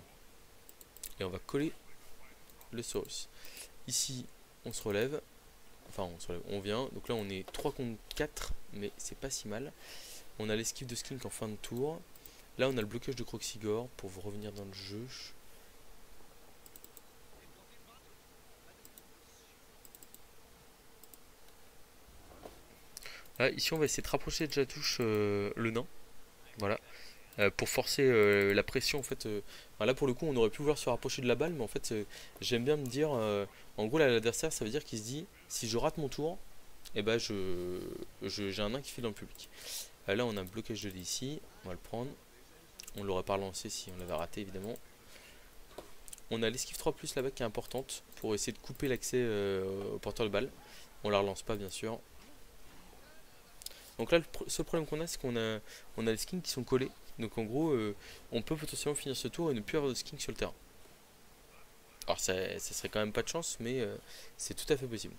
Et on va coller le Saurus. Ici, on se relève. Enfin, on se relève, on vient. Donc là, on est 3 contre 4, mais c'est pas si mal. On a l'esquive de skink en fin de tour. Là, on a le blocage de Croxigore pour vous revenir dans le jeu. Là, ici, on va essayer de rapprocher de Jatouche le nain. Voilà. Pour forcer la pression en fait. Là pour le coup on aurait pu vouloir se rapprocher de la balle mais en fait j'aime bien me dire en gros là l'adversaire ça veut dire qu'il se dit si je rate mon tour et ben j'ai un nain qui file dans le public. Là on a un blocage de dés ici, on va le prendre. On l'aurait pas relancé si on l'avait raté évidemment. On a l'esquive 3 plus là-bas qui est importante pour essayer de couper l'accès au porteur de balle. On la relance pas bien sûr. Donc là le seul problème qu'on a c'est qu'on a les skins qui sont collés. Donc en gros, on peut potentiellement finir ce tour et ne plus avoir de skink sur le terrain. Alors ça serait quand même pas de chance, mais c'est tout à fait possible.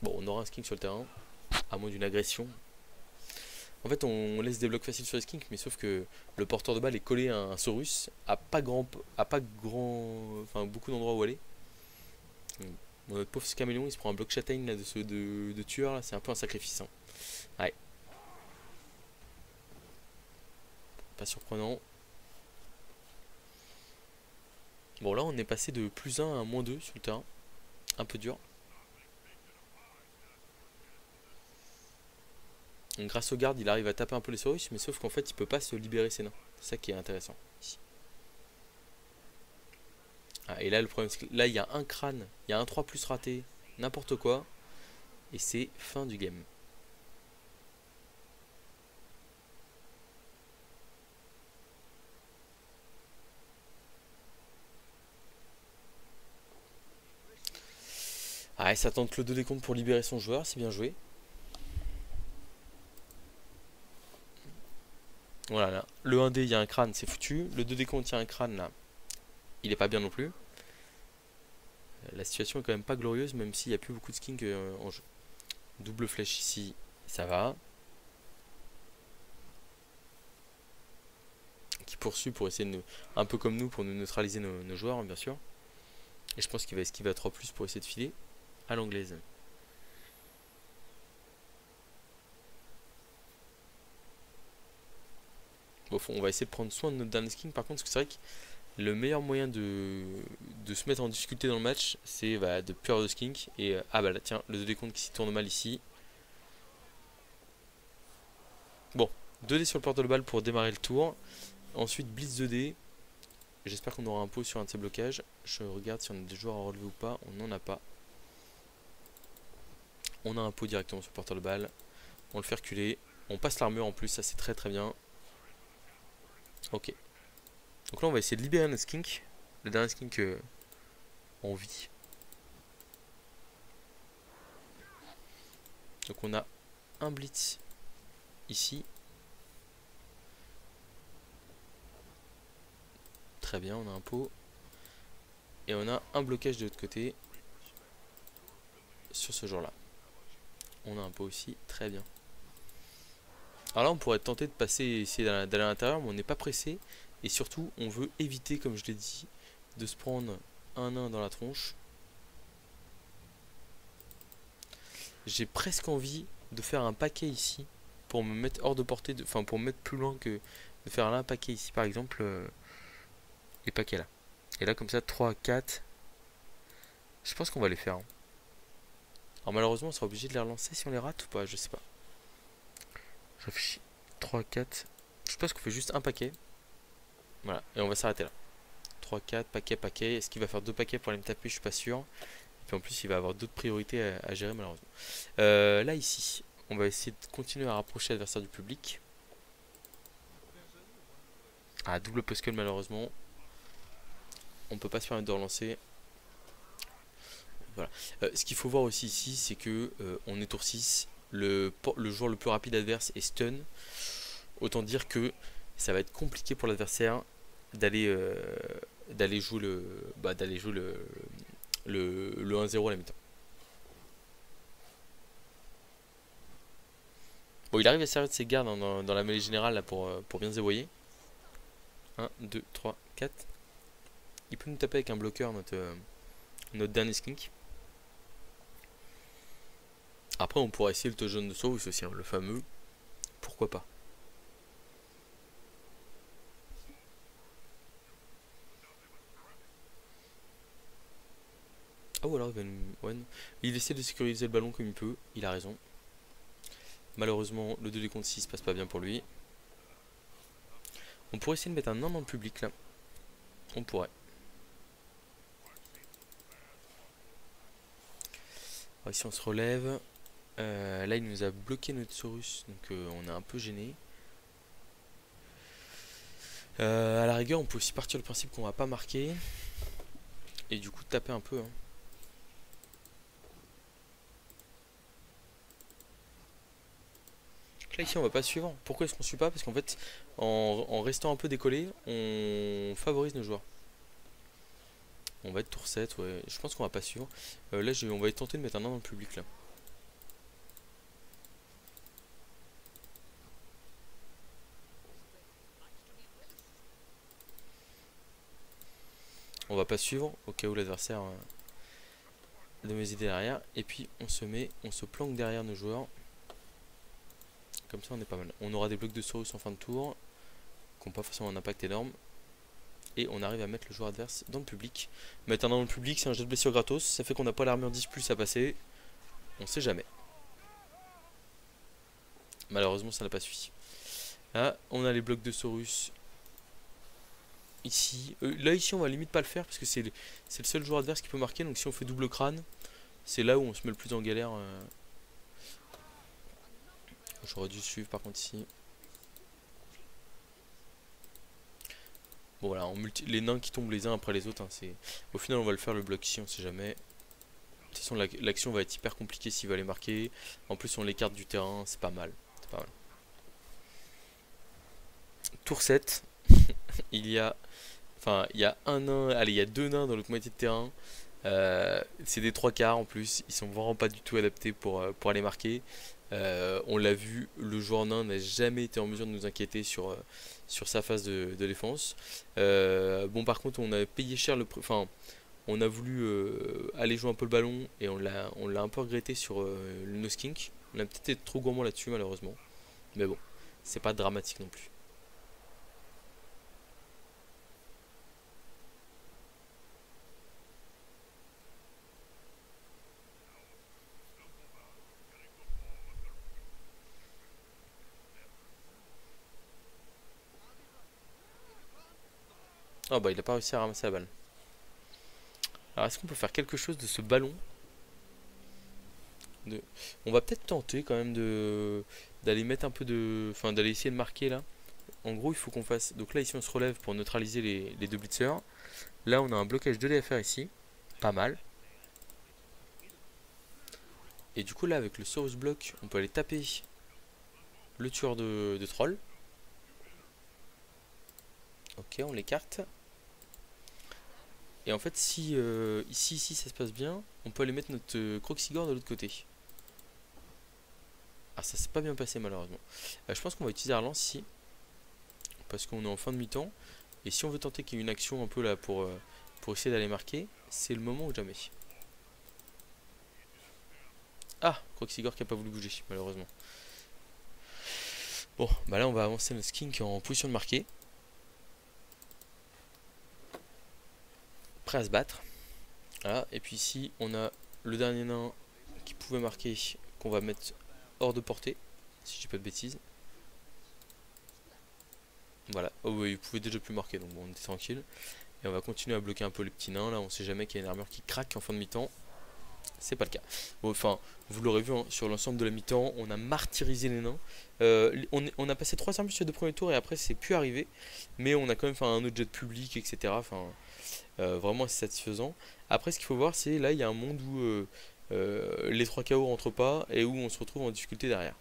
Bon, on aura un skink sur le terrain, à moins d'une agression. En fait, on laisse des blocs faciles sur les skinks, mais sauf que le porteur de balle est collé à un Saurus, enfin beaucoup d'endroits où aller. Bon, notre pauvre caméléon, il se prend un bloc châtaigne là, de tueur, là, c'est un peu un sacrifice. Hein. Ouais. Pas surprenant. Bon là on est passé de plus 1 à moins 2 sur le terrain. Un peu dur. Donc, grâce au garde il arrive à taper un peu les Saurus. Mais sauf qu'en fait il peut pas se libérer ses nains. C'est ça qui est intéressant. Ici. Ah, et là le problème c'est que là il y a un crâne. Il y a un 3 plus raté. N'importe quoi. Et c'est fin du game. Ah, et ça tente le 2 décompte pour libérer son joueur, c'est bien joué. Voilà, là. Le 1D, il y a un crâne, c'est foutu. Le 2 décompte, il y a un crâne, là. Il est pas bien non plus. La situation est quand même pas glorieuse, même s'il n'y a plus beaucoup de skins en jeu. Double flèche ici, ça va. Qui poursuit pour essayer de un peu comme nous, pour nous neutraliser nos joueurs, hein, bien sûr. Et je pense qu'il va esquiver à 3 plus pour essayer de filer à l'anglaise. Bon, on va essayer de prendre soin de notre dernier skin par contre, parce que c'est vrai que le meilleur moyen de se mettre en difficulté dans le match, c'est de peur de skink. Et ah bah là, tiens, le 2 décompte qui s'y tourne mal ici. Bon, 2D sur le porteur de balle pour démarrer le tour. Ensuite, blitz 2D. J'espère qu'on aura un pot sur un de ces blocages. Je regarde si on a des joueurs à relever ou pas. On n'en a pas. On a un pot directement sur le porteur de balle. On le fait reculer. On passe l'armure en plus, ça c'est très très bien. Ok. Donc là on va essayer de libérer notre skink. Le dernier skink en vie. Donc on a un blitz ici. Très bien, on a un pot. Et on a un blocage de l'autre côté. Sur ce jour là. On a un pot aussi, très bien. Alors là on pourrait tenter de passer, essayer d'aller à l'intérieur, mais on n'est pas pressé. Et surtout on veut éviter, comme je l'ai dit, de se prendre un nain dans la tronche. J'ai presque envie de faire un paquet ici pour me mettre hors de portée, enfin pour me mettre plus loin que de faire là un paquet ici par exemple, et paquet là. Et là comme ça 3, 4, je pense qu'on va les faire. Hein. Alors malheureusement on sera obligé de les relancer si on les rate ou pas, je sais pas. Je réfléchis. 3, 4, je pense qu'on fait juste un paquet. Voilà, et on va s'arrêter là. 3, 4, paquet, paquet. Est-ce qu'il va faire 2 paquets pour aller me taper? Je suis pas sûr. Et puis en plus il va avoir d'autres priorités à gérer malheureusement. Là ici, on va essayer de continuer à rapprocher l'adversaire du public. Ah, double post malheureusement. On peut pas se permettre de relancer. Voilà. Ce qu'il faut voir aussi ici, c'est que on est tour 6. Le joueur le plus rapide adverse est stun. Autant dire que ça va être compliqué pour l'adversaire d'aller jouer le 1-0 à la mi-temps. Bon, il arrive à servir de ses gardes dans la mêlée générale là, pour bien zévoyer. 1, 2, 3, 4. Il peut nous taper avec un bloqueur, notre dernier skink. Après, on pourra essayer le touch jaune de sauve aussi, hein, le fameux. Pourquoi pas. Ah, ou alors il va nous... Ouais, il essaie de sécuriser le ballon comme il peut, il a raison. Malheureusement, le 2 contre 6 passe pas bien pour lui. On pourrait essayer de mettre un nain dans le public là. On pourrait. Alors, ici on se relève. Là il nous a bloqué notre Saurus, donc on est un peu gêné. À la rigueur on peut aussi partir du principe qu'on va pas marquer. Et du coup taper un peu. Hein. Là ici on va pas suivre. Pourquoi est-ce qu'on suit pas? Parce qu'en fait en restant un peu décollé, on favorise nos joueurs. On va être tour 7, ouais. Je pense qu'on va pas suivre. Là on va tenter de mettre un nain dans le public là. On va pas suivre au cas où l'adversaire de mes idées derrière. Et puis on se planque derrière nos joueurs. Comme ça on est pas mal. On aura des blocs de Saurus en fin de tour qui n'ont pas forcément un impact énorme. Et on arrive à mettre le joueur adverse dans le public. Mettre un dans le public, c'est un jet de blessure gratos. Ça fait qu'on n'a pas l'armure 10+ à passer. On sait jamais. Malheureusement ça n'a pas suffi. Là on a les blocs de Saurus. Ici. Là ici on va limite pas le faire parce que c'est le seul joueur adverse qui peut marquer. Donc si on fait double crâne, c'est là où on se met le plus en galère. J'aurais dû suivre par contre ici. Bon voilà, les nains qui tombent les uns après les autres, hein, au final on va le faire le bloc ici, on sait jamais. De toute façon l'action va être hyper compliquée s'il va les marquer. En plus on l'écarte du terrain, c'est pas mal. Tour 7, il y a un nain, allez il y a 2 nains dans l'autre moitié de terrain. C'est des 3/4 en plus, ils sont vraiment pas du tout adaptés pour aller marquer. On l'a vu, le joueur nain n'a jamais été en mesure de nous inquiéter sur sa phase de défense. Bon par contre on a payé cher on a voulu aller jouer un peu le ballon et on l'a un peu regretté sur le no skink. On a peut-être été trop gourmand là-dessus malheureusement. Mais bon, c'est pas dramatique non plus. Oh bah il a pas réussi à ramasser la balle. Alors est-ce qu'on peut faire quelque chose de ce ballon? On va peut-être tenter quand même d'aller mettre un peu de... Enfin, d'aller essayer de marquer là. En gros, il faut qu'on fasse... Donc là, ici, on se relève pour neutraliser les deux blitzers. Là, on a un blocage 2D à faire ici. Pas mal. Et du coup, là, avec le Saurus Block, on peut aller taper le tueur de troll. Ok, on l'écarte. Et en fait, si ici, ça se passe bien, on peut aller mettre notre Croxigore de l'autre côté. Ah, ça s'est pas bien passé malheureusement. Je pense qu'on va utiliser la relance ici. Parce qu'on est en fin de mi-temps. Et si on veut tenter qu'il y ait une action un peu là pour essayer d'aller marquer, c'est le moment ou jamais. Ah, Croxigore qui a pas voulu bouger, malheureusement. Bon, bah là on va avancer notre skink en position de marquer. Prêt à se battre. Voilà, et puis ici on a le dernier nain qui pouvait marquer, qu'on va mettre hors de portée, si je dis pas de bêtises. Voilà, oh oui, il pouvait déjà plus marquer, donc bon, on était tranquille. Et on va continuer à bloquer un peu les petits nains, là on sait jamais qu'il y a une armure qui craque en fin de mi-temps. C'est pas le cas. Bon, enfin, vous l'aurez vu, hein, sur l'ensemble de la mi-temps, on a martyrisé les nains. On a passé 3 armes sur les 2 premiers tours et après c'est plus arrivé. Mais on a quand même fait un autre jet public, etc. Enfin, vraiment assez satisfaisant. Après, ce qu'il faut voir, c'est là, il y a un monde où les 3 KO rentrent pas et où on se retrouve en difficulté derrière.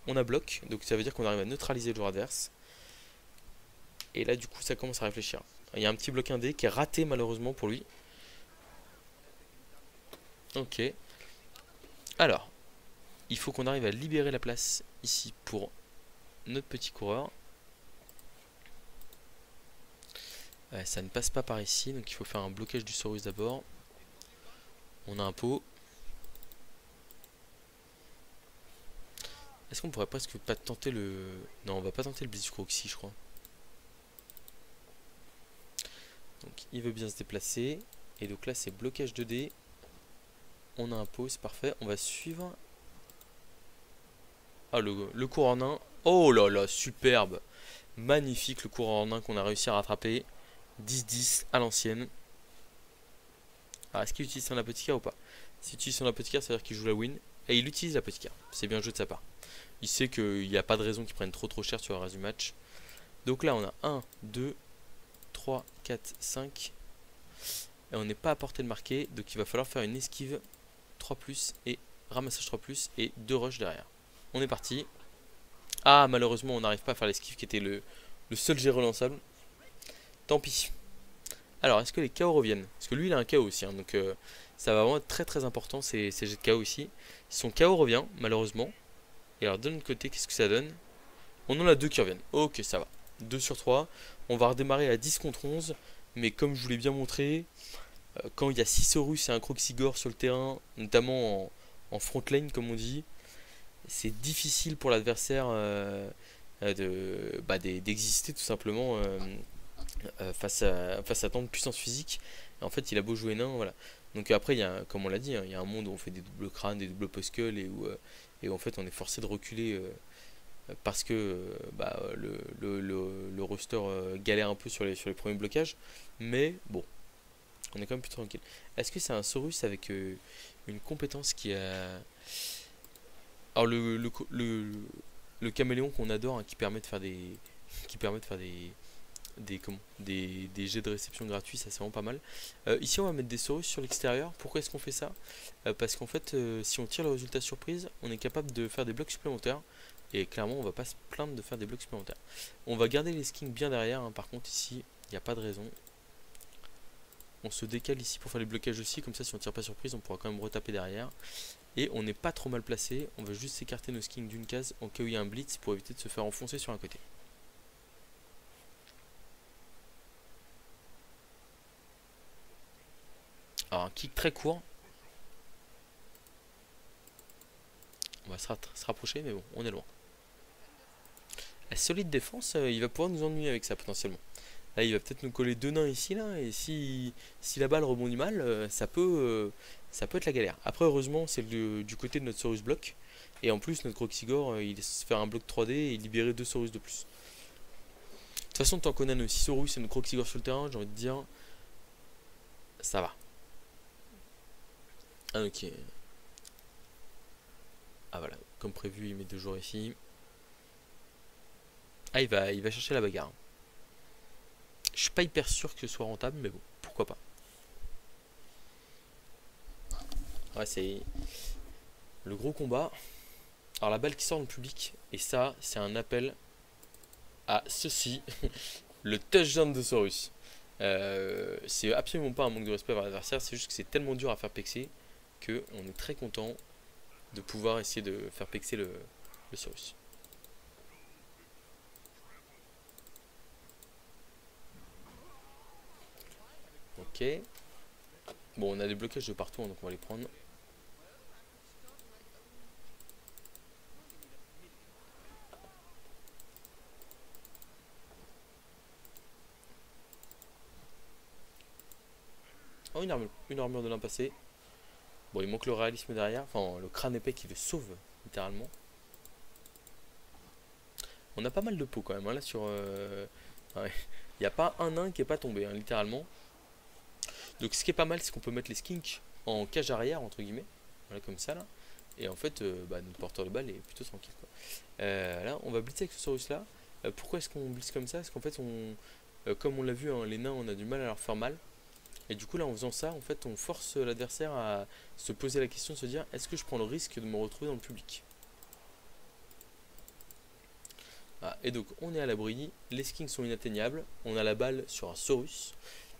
On a bloc, donc ça veut dire qu'on arrive à neutraliser le joueur adverse. Et là, du coup, ça commence à réfléchir. Il y a un petit bloc indé qui est raté malheureusement pour lui. Ok. Alors, il faut qu'on arrive à libérer la place ici pour notre petit coureur. Ça ne passe pas par ici, donc il faut faire un blocage du Saurus d'abord. On a un pot. Est-ce qu'on pourrait presque pas tenter le... Non, on va pas tenter le Blitz Croxy, je crois. Donc il veut bien se déplacer. Et donc là c'est blocage 2D. On a un pot, c'est parfait. On va suivre. Ah, le coureur nain. Oh là là, superbe. Magnifique le coureur nain qu'on a réussi à rattraper. 10-10 à l'ancienne. Ah, est-ce qu'il utilise son apothicaire ou pas? S'il utilise son apothicaire, ça veut dire qu'il joue la win. Et il utilise l'apothicaire. C'est bien joué de sa part. Il sait qu'il n'y a pas de raison qu'il prenne trop cher sur le reste du match. Donc là, on a 1, 2, 3, 4, 5. Et on n'est pas à portée de marquer. Donc il va falloir faire une esquive 3+, et ramassage 3+, et 2 rushs derrière. On est parti. Ah, malheureusement, on n'arrive pas à faire l'esquive qui était le seul jet relançable. Tant pis. Alors, est-ce que les KO reviennent? Parce que lui, il a un KO aussi. Hein, donc, ça va vraiment être très très important ces jets de KO ici. Son KO revient, malheureusement. Et alors, de l'autre côté, qu'est-ce que ça donne? On en a 2 qui reviennent. Ok, ça va. 2 sur 3. On va redémarrer à 10 contre 11. Mais comme je vous l'ai bien montré, quand il y a 6 Saurus et un Croxigore sur le terrain, notamment en front lane, comme on dit, c'est difficile pour l'adversaire d'exister tout simplement face à tant de puissance physique. Et en fait, il a beau jouer nain, voilà. Donc après, comme on l'a dit, hein, il y a un monde où on fait des doubles crânes, des doubles poscules et où en fait on est forcé de reculer parce que le roster galère un peu sur les premiers blocages. Mais bon, on est quand même plus tranquille. Est-ce que c'est un Saurus avec une compétence qui a... Alors le caméléon qu'on adore, hein, qui permet de faire des jets de réception gratuits, ça c'est vraiment pas mal. Ici on va mettre des Saurus sur l'extérieur. Pourquoi est-ce qu'on fait ça? Parce qu'en fait si on tire le résultat surprise, on est capable de faire des blocs supplémentaires. Et clairement on va pas se plaindre de faire des blocs supplémentaires. On va garder les skins bien derrière, hein. Par contre ici il n'y a pas de raison. On se décale ici pour faire les blocages aussi. Comme ça si on tire pas surprise on pourra quand même retaper derrière. Et on n'est pas trop mal placé. On va juste s'écarter nos skins d'une case en cas où il y a un blitz pour éviter de se faire enfoncer sur un côté. Alors un kick très court. On va se rapprocher mais bon on est loin. La solide défense, il va pouvoir nous ennuyer avec ça potentiellement. Là il va peut-être nous coller 2 nains ici là. Et si la balle rebondit mal, ça peut être la galère. Après heureusement c'est du côté de notre Saurus bloc. Et en plus notre Croxigore il laisse faire un bloc 3D et libérer 2 Saurus de plus. De toute façon tant qu'on a nos 6 Saurus et nos Croxigore sur le terrain, j'ai envie de dire, ça va. Ah ok. Ah voilà, comme prévu, il met 2 jours ici. Ah, il va chercher la bagarre. Je suis pas hyper sûr que ce soit rentable, mais bon, pourquoi pas. Ouais, c'est le gros combat. Alors la balle qui sort dans le public, et ça, c'est un appel à ceci, le touchdown de Saurus. C'est absolument pas un manque de respect vers l'adversaire, c'est juste que c'est tellement dur à faire pexer que on est très content de pouvoir essayer de faire pexer le Saurus. Ok. Bon, on a des blocages de partout, hein, donc on va les prendre. Oh, une armure de l'impassé. Bon, il manque le réalisme derrière, enfin le crâne épais qui le sauve, littéralement. On a pas mal de pots quand même, hein, là sur... ouais. Il n'y a pas un nain qui est pas tombé, hein, littéralement. Donc ce qui est pas mal, c'est qu'on peut mettre les skinks en cage arrière, entre guillemets. Voilà, comme ça, là. Et en fait, notre porteur de balle est plutôt tranquille, quoi. Là, on va blitzer avec ce Saurus là. Pourquoi est-ce qu'on blitz comme ça? Parce qu'en fait, comme on l'a vu, hein, les nains, on a du mal à leur faire mal. Et du coup, là, en faisant ça, en fait, on force l'adversaire à se poser la question de se dire, est-ce que je prends le risque de me retrouver dans le public? Ah, et donc, on est à l'abri, les skins sont inatteignables, on a la balle sur un Saurus.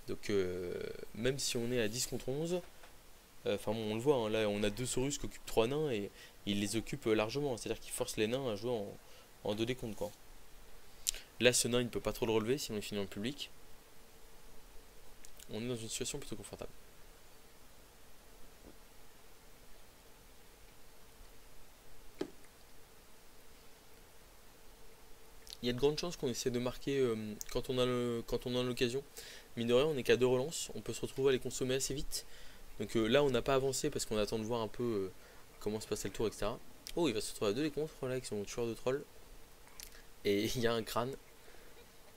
Donc, même si on est à 10 contre 11, enfin bon, on le voit, hein, là, on a 2 Saurus qui occupent 3 nains et ils les occupent largement. C'est-à-dire qu'ils forcent les nains à jouer en 2 décomptes, quoi. Là, ce nain, il ne peut pas trop le relever, sinon il finit dans le public. On est dans une situation plutôt confortable. Il y a de grandes chances qu'on essaie de marquer quand on a l'occasion. Mine de rien, on n'est qu'à 2 relances, on peut se retrouver à les consommer assez vite. Donc là, on n'a pas avancé parce qu'on attend de voir un peu comment se passait le tour, etc. Oh, il va se retrouver à 2 les contre là avec son tueur de troll. Et il y a un crâne.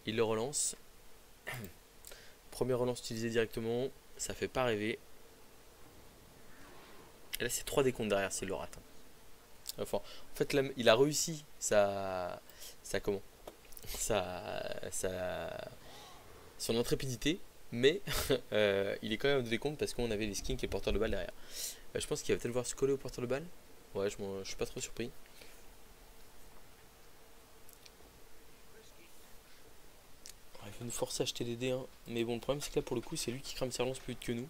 Il le relance. Première relance utilisée directement. Ça fait pas rêver. Et là, c'est 3 décomptes derrière s'il le rate. Enfin, en fait, là, il a réussi comment son intrépidité, mais il est quand même à 2 décomptes parce qu'on avait les skins et le porteur de balle derrière. Je pense qu'il va peut-être voir se coller au porteur de balle. Ouais, je suis pas trop surpris. Il va nous forcer à acheter des dés, hein. Mais bon, le problème c'est que là pour le coup c'est lui qui crame ses relances plus vite que nous.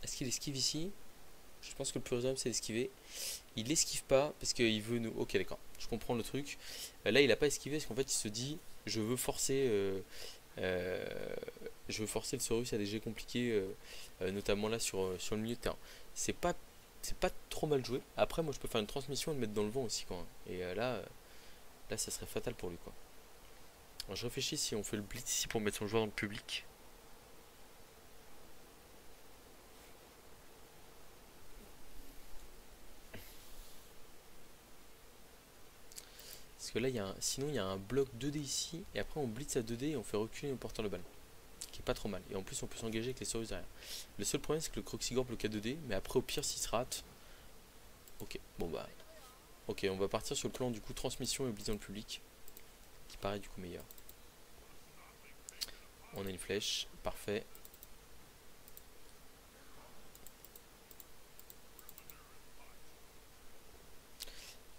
Est-ce qu'il esquive ici? Je pense que le plus raisonnable c'est d'esquiver. Il esquive pas parce qu'il veut nous... Ok, d'accord, je comprends le truc. Là il a pas esquivé parce qu'en fait il se dit je veux forcer... je veux forcer le Saurus à des jets compliqués, notamment là sur le milieu de terrain. C'est pas, c'est pas trop mal joué. Après, moi je peux faire une transmission et le mettre dans le vent aussi, quoi. Et là, ça serait fatal pour lui, quoi. Alors, je réfléchis si on fait le blitz ici pour mettre son joueur dans le public. Parce que là, sinon, il y a un bloc 2D ici. Et après, on blitz à 2D et on fait reculer le porteur de balle. Qui est pas trop mal. Et en plus, on peut s'engager avec les Saurus derrière. Le seul problème, c'est que le Croxigore bloque à 2D. Mais après, au pire, s'il se rate. Ok, bon bah. Ok, on va partir sur le plan du coup transmission et blitz dans le public. Qui paraît du coup meilleur. On a une flèche, parfait.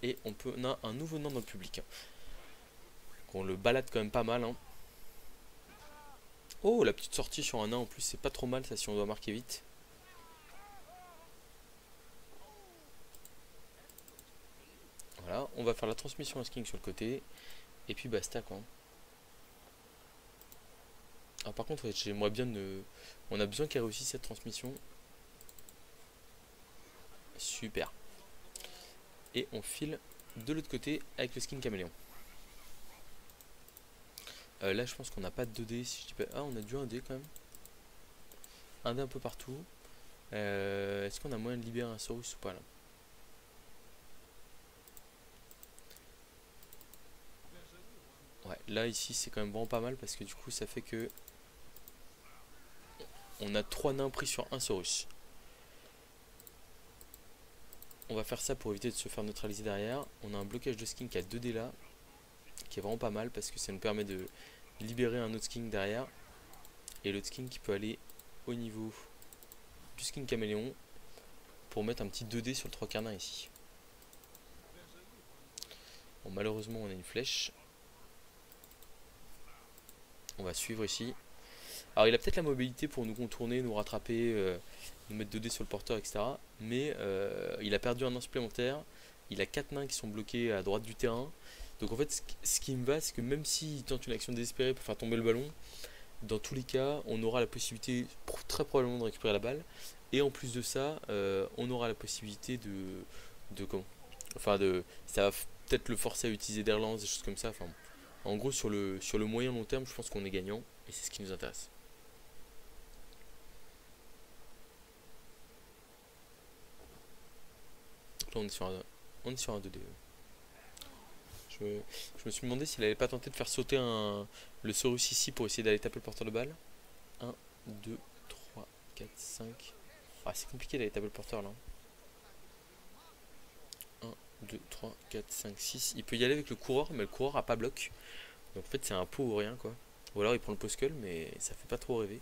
Et on a un nouveau nom dans le public. On le balade quand même pas mal, hein. Oh, la petite sortie sur un nain en plus, c'est pas trop mal ça si on doit marquer vite. Voilà, on va faire la transmission à Sking sur le côté. Et puis basta, quoi. Alors par contre, j'aimerais bien on a besoin qu'elle réussisse cette transmission. Super. Et on file de l'autre côté avec le skin caméléon. Là, je pense qu'on n'a pas de 2D. Si je dis pas... Ah, on a du 1D quand même. 1D un peu partout. Est-ce qu'on a moyen de libérer un Saurus ou pas là? Ouais, là ici c'est quand même vraiment pas mal parce que du coup ça fait que on a 3 nains pris sur un Saurus. On va faire ça pour éviter de se faire neutraliser derrière. On a un blocage de skin qui a 2 dés là, qui est vraiment pas mal parce que ça nous permet de libérer un autre skin derrière. Et l'autre skin qui peut aller au niveau du skin caméléon pour mettre un petit 2D sur le 3 quarts nain ici. Bon, malheureusement on a une flèche. On va suivre ici. Alors il a peut-être la mobilité pour nous contourner, nous rattraper, nous mettre 2D sur le porteur, etc. Mais il a perdu un nain supplémentaire. Il a 4 nains qui sont bloqués à droite du terrain. Donc en fait ce qui me va, c'est que même s'il tente une action désespérée pour faire tomber le ballon, dans tous les cas on aura la possibilité très probablement de récupérer la balle. Et en plus de ça, on aura la possibilité de comment, enfin de, ça va peut-être le forcer à utiliser des relances, des choses comme ça. Enfin, en gros sur le moyen long terme, je pense qu'on est gagnant et c'est ce qui nous intéresse. Donc là on est sur un 2D. Je me suis demandé s'il n'allait pas tenter de faire sauter le Saurus ici pour essayer d'aller taper le porteur de balle. 1, 2, 3, 4, 5. Ah, c'est compliqué d'aller taper le porteur là. 1, 2, 3, 4, 5, 6. Il peut y aller avec le coureur, mais le coureur a pas bloc. Donc en fait c'est un pot ou rien quoi. Ou alors il prend le poscull, mais ça fait pas trop rêver.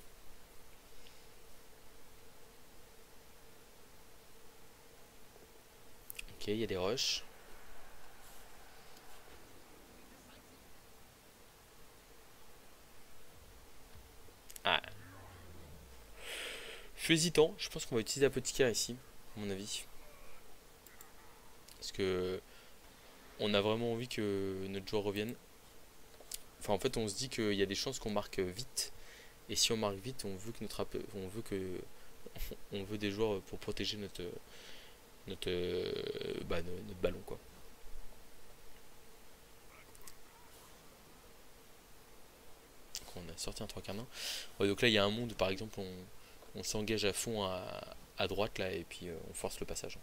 Ok, il y a des rushs. Ah. Je suis hésitant, je pense qu'on va utiliser Apothicaire ici, à mon avis. Parce que on a vraiment envie que notre joueur revienne. Enfin en fait on se dit qu'il y a des chances qu'on marque vite. Et si on marque vite, on veut des joueurs pour protéger notre ballon quoi. Donc on a sorti un 3 quarts nain. Ouais, donc là il y a un monde par exemple on s'engage à fond à droite là et puis on force le passage.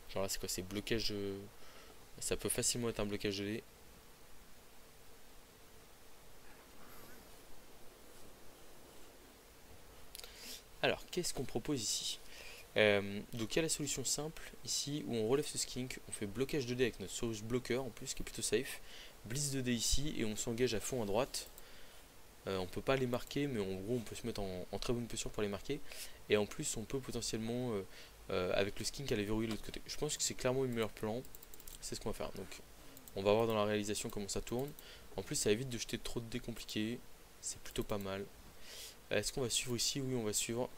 Genre là c'est quoi, c'est blocage ça peut facilement être un blocage de lait. Alors qu'est-ce qu'on propose ici? Donc il y a la solution simple ici où on relève ce skink, on fait blocage 2D avec notre Saurus bloqueur en plus qui est plutôt safe, blitz 2D ici et on s'engage à fond à droite. On peut pas les marquer mais en gros on peut se mettre en très bonne posture pour les marquer et en plus on peut potentiellement avec le skink aller verrouiller de l'autre côté. Je pense que c'est clairement le meilleur plan, c'est ce qu'on va faire. Donc on va voir dans la réalisation comment ça tourne. En plus ça évite de jeter trop de dés compliqués, c'est plutôt pas mal. Est-ce qu'on va suivre ici? Oui on va suivre.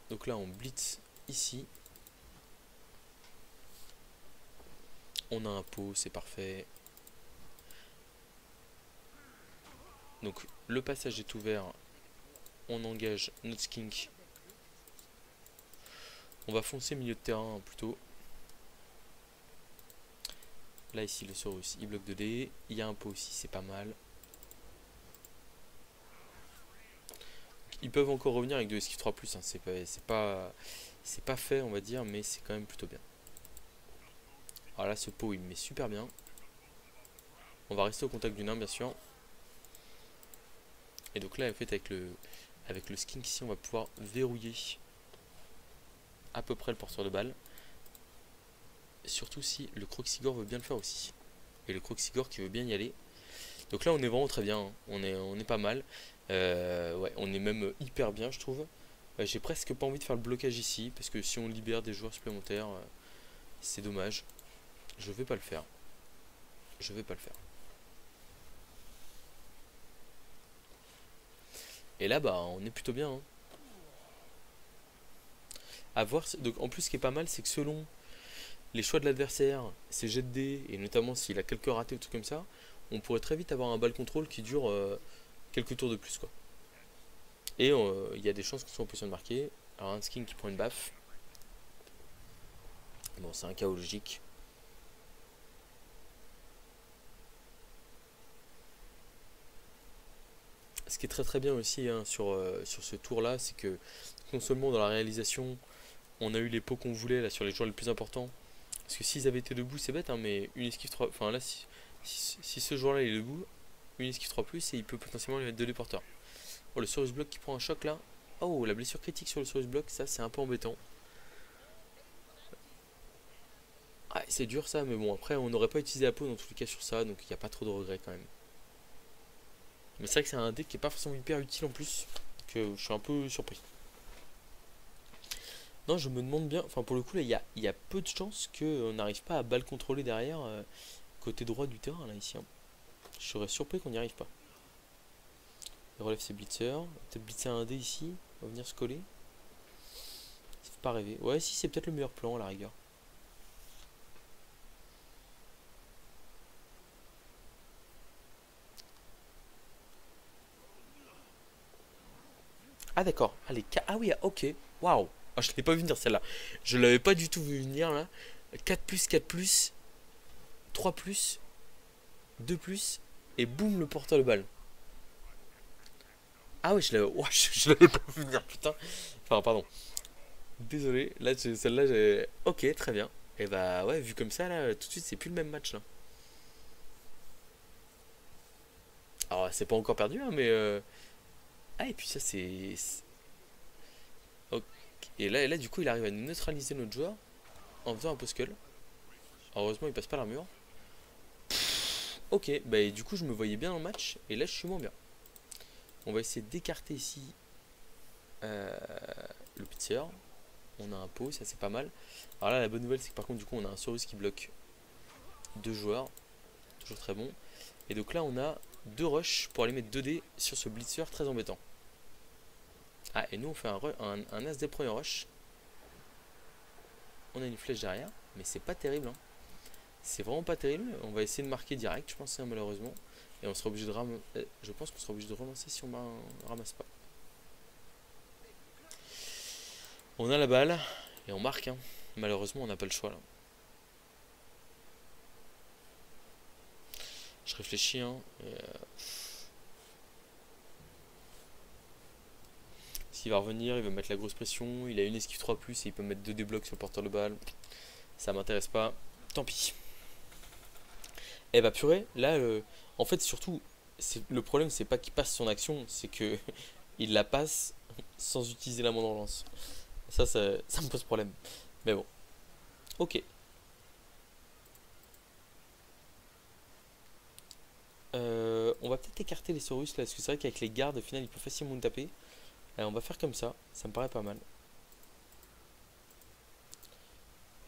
Donc là on blitz ici. On a un pot, c'est parfait. Donc le passage est ouvert. On engage notre skink. On va foncer milieu de terrain plutôt. Là ici le Saurus il bloque 2D. Il y a un pot aussi, c'est pas mal. Ils peuvent encore revenir avec 2 esquives 3+, hein. C'est pas fait on va dire, mais c'est quand même plutôt bien. Alors là ce pot il me met super bien. On va rester au contact du nain bien sûr. Et donc là en fait avec le skink ici on va pouvoir verrouiller à peu près le porteur de balle. Surtout si le Croxigore veut bien le faire aussi. Et le Croxigore qui veut bien y aller. Donc là on est vraiment très bien, hein. On est pas mal. Ouais, on est même hyper bien je trouve. J'ai presque pas envie de faire le blocage ici, parce que si on libère des joueurs supplémentaires, c'est dommage. Je vais pas le faire. Je vais pas le faire. Et là bah on est plutôt bien, hein. À voir, donc en plus ce qui est pas mal c'est que selon les choix de l'adversaire, ses jets de dés, et notamment s'il a quelques ratés ou trucs comme ça, on pourrait très vite avoir un ball control qui dure quelques tours de plus quoi. Et il y a des chances qu'on soit en position de marquer. Alors un skin qui prend une baffe. Bon c'est un chaos logique. Ce qui est très très bien aussi hein, sur ce tour là, c'est que non seulement dans la réalisation on a eu les pots qu'on voulait là sur les joueurs les plus importants, Parce que s'ils avaient été debout, c'est bête, hein, mais une esquive 3. Enfin là, si ce joueur-là il est debout, une esquive 3 plus et il peut potentiellement lui mettre 2 déporteurs. Oh, le Saurus Block qui prend un choc là. Oh, la blessure critique sur le Saurus Block, ça c'est un peu embêtant. Ah, c'est dur ça, mais bon, après on n'aurait pas utilisé la peau dans tous les cas sur ça, donc il n'y a pas trop de regrets quand même. Mais c'est vrai que c'est un deck qui est pas forcément hyper utile en plus, que je suis un peu surpris. Non, je me demande bien, enfin pour le coup là, il y a peu de chances qu'on n'arrive pas à balle contrôler derrière, côté droit du terrain là, ici, hein. Je serais surpris qu'on n'y arrive pas. Il relève ses blitzers, peut-être blitzer un dé ici, on va venir se coller. Ça fait pas rêver. Ouais, si, c'est peut-être le meilleur plan à la rigueur. Ah d'accord, allez, ah oui, ok, waouh. Ah, je l'ai pas vu venir celle-là. Je l'avais pas du tout vu venir là. 4 plus, 4 plus, 3 plus, 2 plus, et boum, le porteur de balle. Ah oui, je l'avais pas vu venir, putain. Enfin, pardon. Désolé, là, celle-là, j'ai. Ok, très bien. Et bah ouais, vu comme ça, là, tout de suite, c'est plus le même match là. Alors, c'est pas encore perdu, hein, mais. Ah, et puis ça, c'est. Ok. Et là, du coup, il arrive à nous neutraliser notre joueur en faisant un post-skull. Heureusement, il passe pas l'armure. Ok, bah et du coup, je me voyais bien dans le match, et là, je suis moins bien. On va essayer d'écarter ici euh, le pitcher. On a un pot, ça c'est pas mal. Alors là, la bonne nouvelle, c'est que par contre, du coup, on a un Saurus qui bloque 2 joueurs. Toujours très bon. Et donc là, on a 2 rushs pour aller mettre 2 dés sur ce blitzer très embêtant. Ah, et nous, on fait un as des premiers rush. On a une flèche derrière, mais c'est pas terrible, hein. C'est vraiment pas terrible. On va essayer de marquer direct, je pense, hein, malheureusement. Et on sera obligé de je pense qu'on sera obligé de relancer si on ramasse pas. On a la balle et on marque, hein. Malheureusement, on n'a pas le choix là. Je réfléchis, hein. S'il va revenir, il va mettre la grosse pression. Il a une esquive 3 plus et il peut mettre 2 déblocs sur le porteur de balle. Ça m'intéresse pas. Tant pis. Eh bah purée, là, en fait, surtout, le problème, c'est pas qu'il passe son action, c'est que il la passe sans utiliser la main de relance. Ça me pose problème. Mais bon, ok. On va peut-être écarter les Saurus là, parce que c'est vrai qu'avec les gardes, au final, il peut facilement nous taper. On va faire comme ça me paraît pas mal.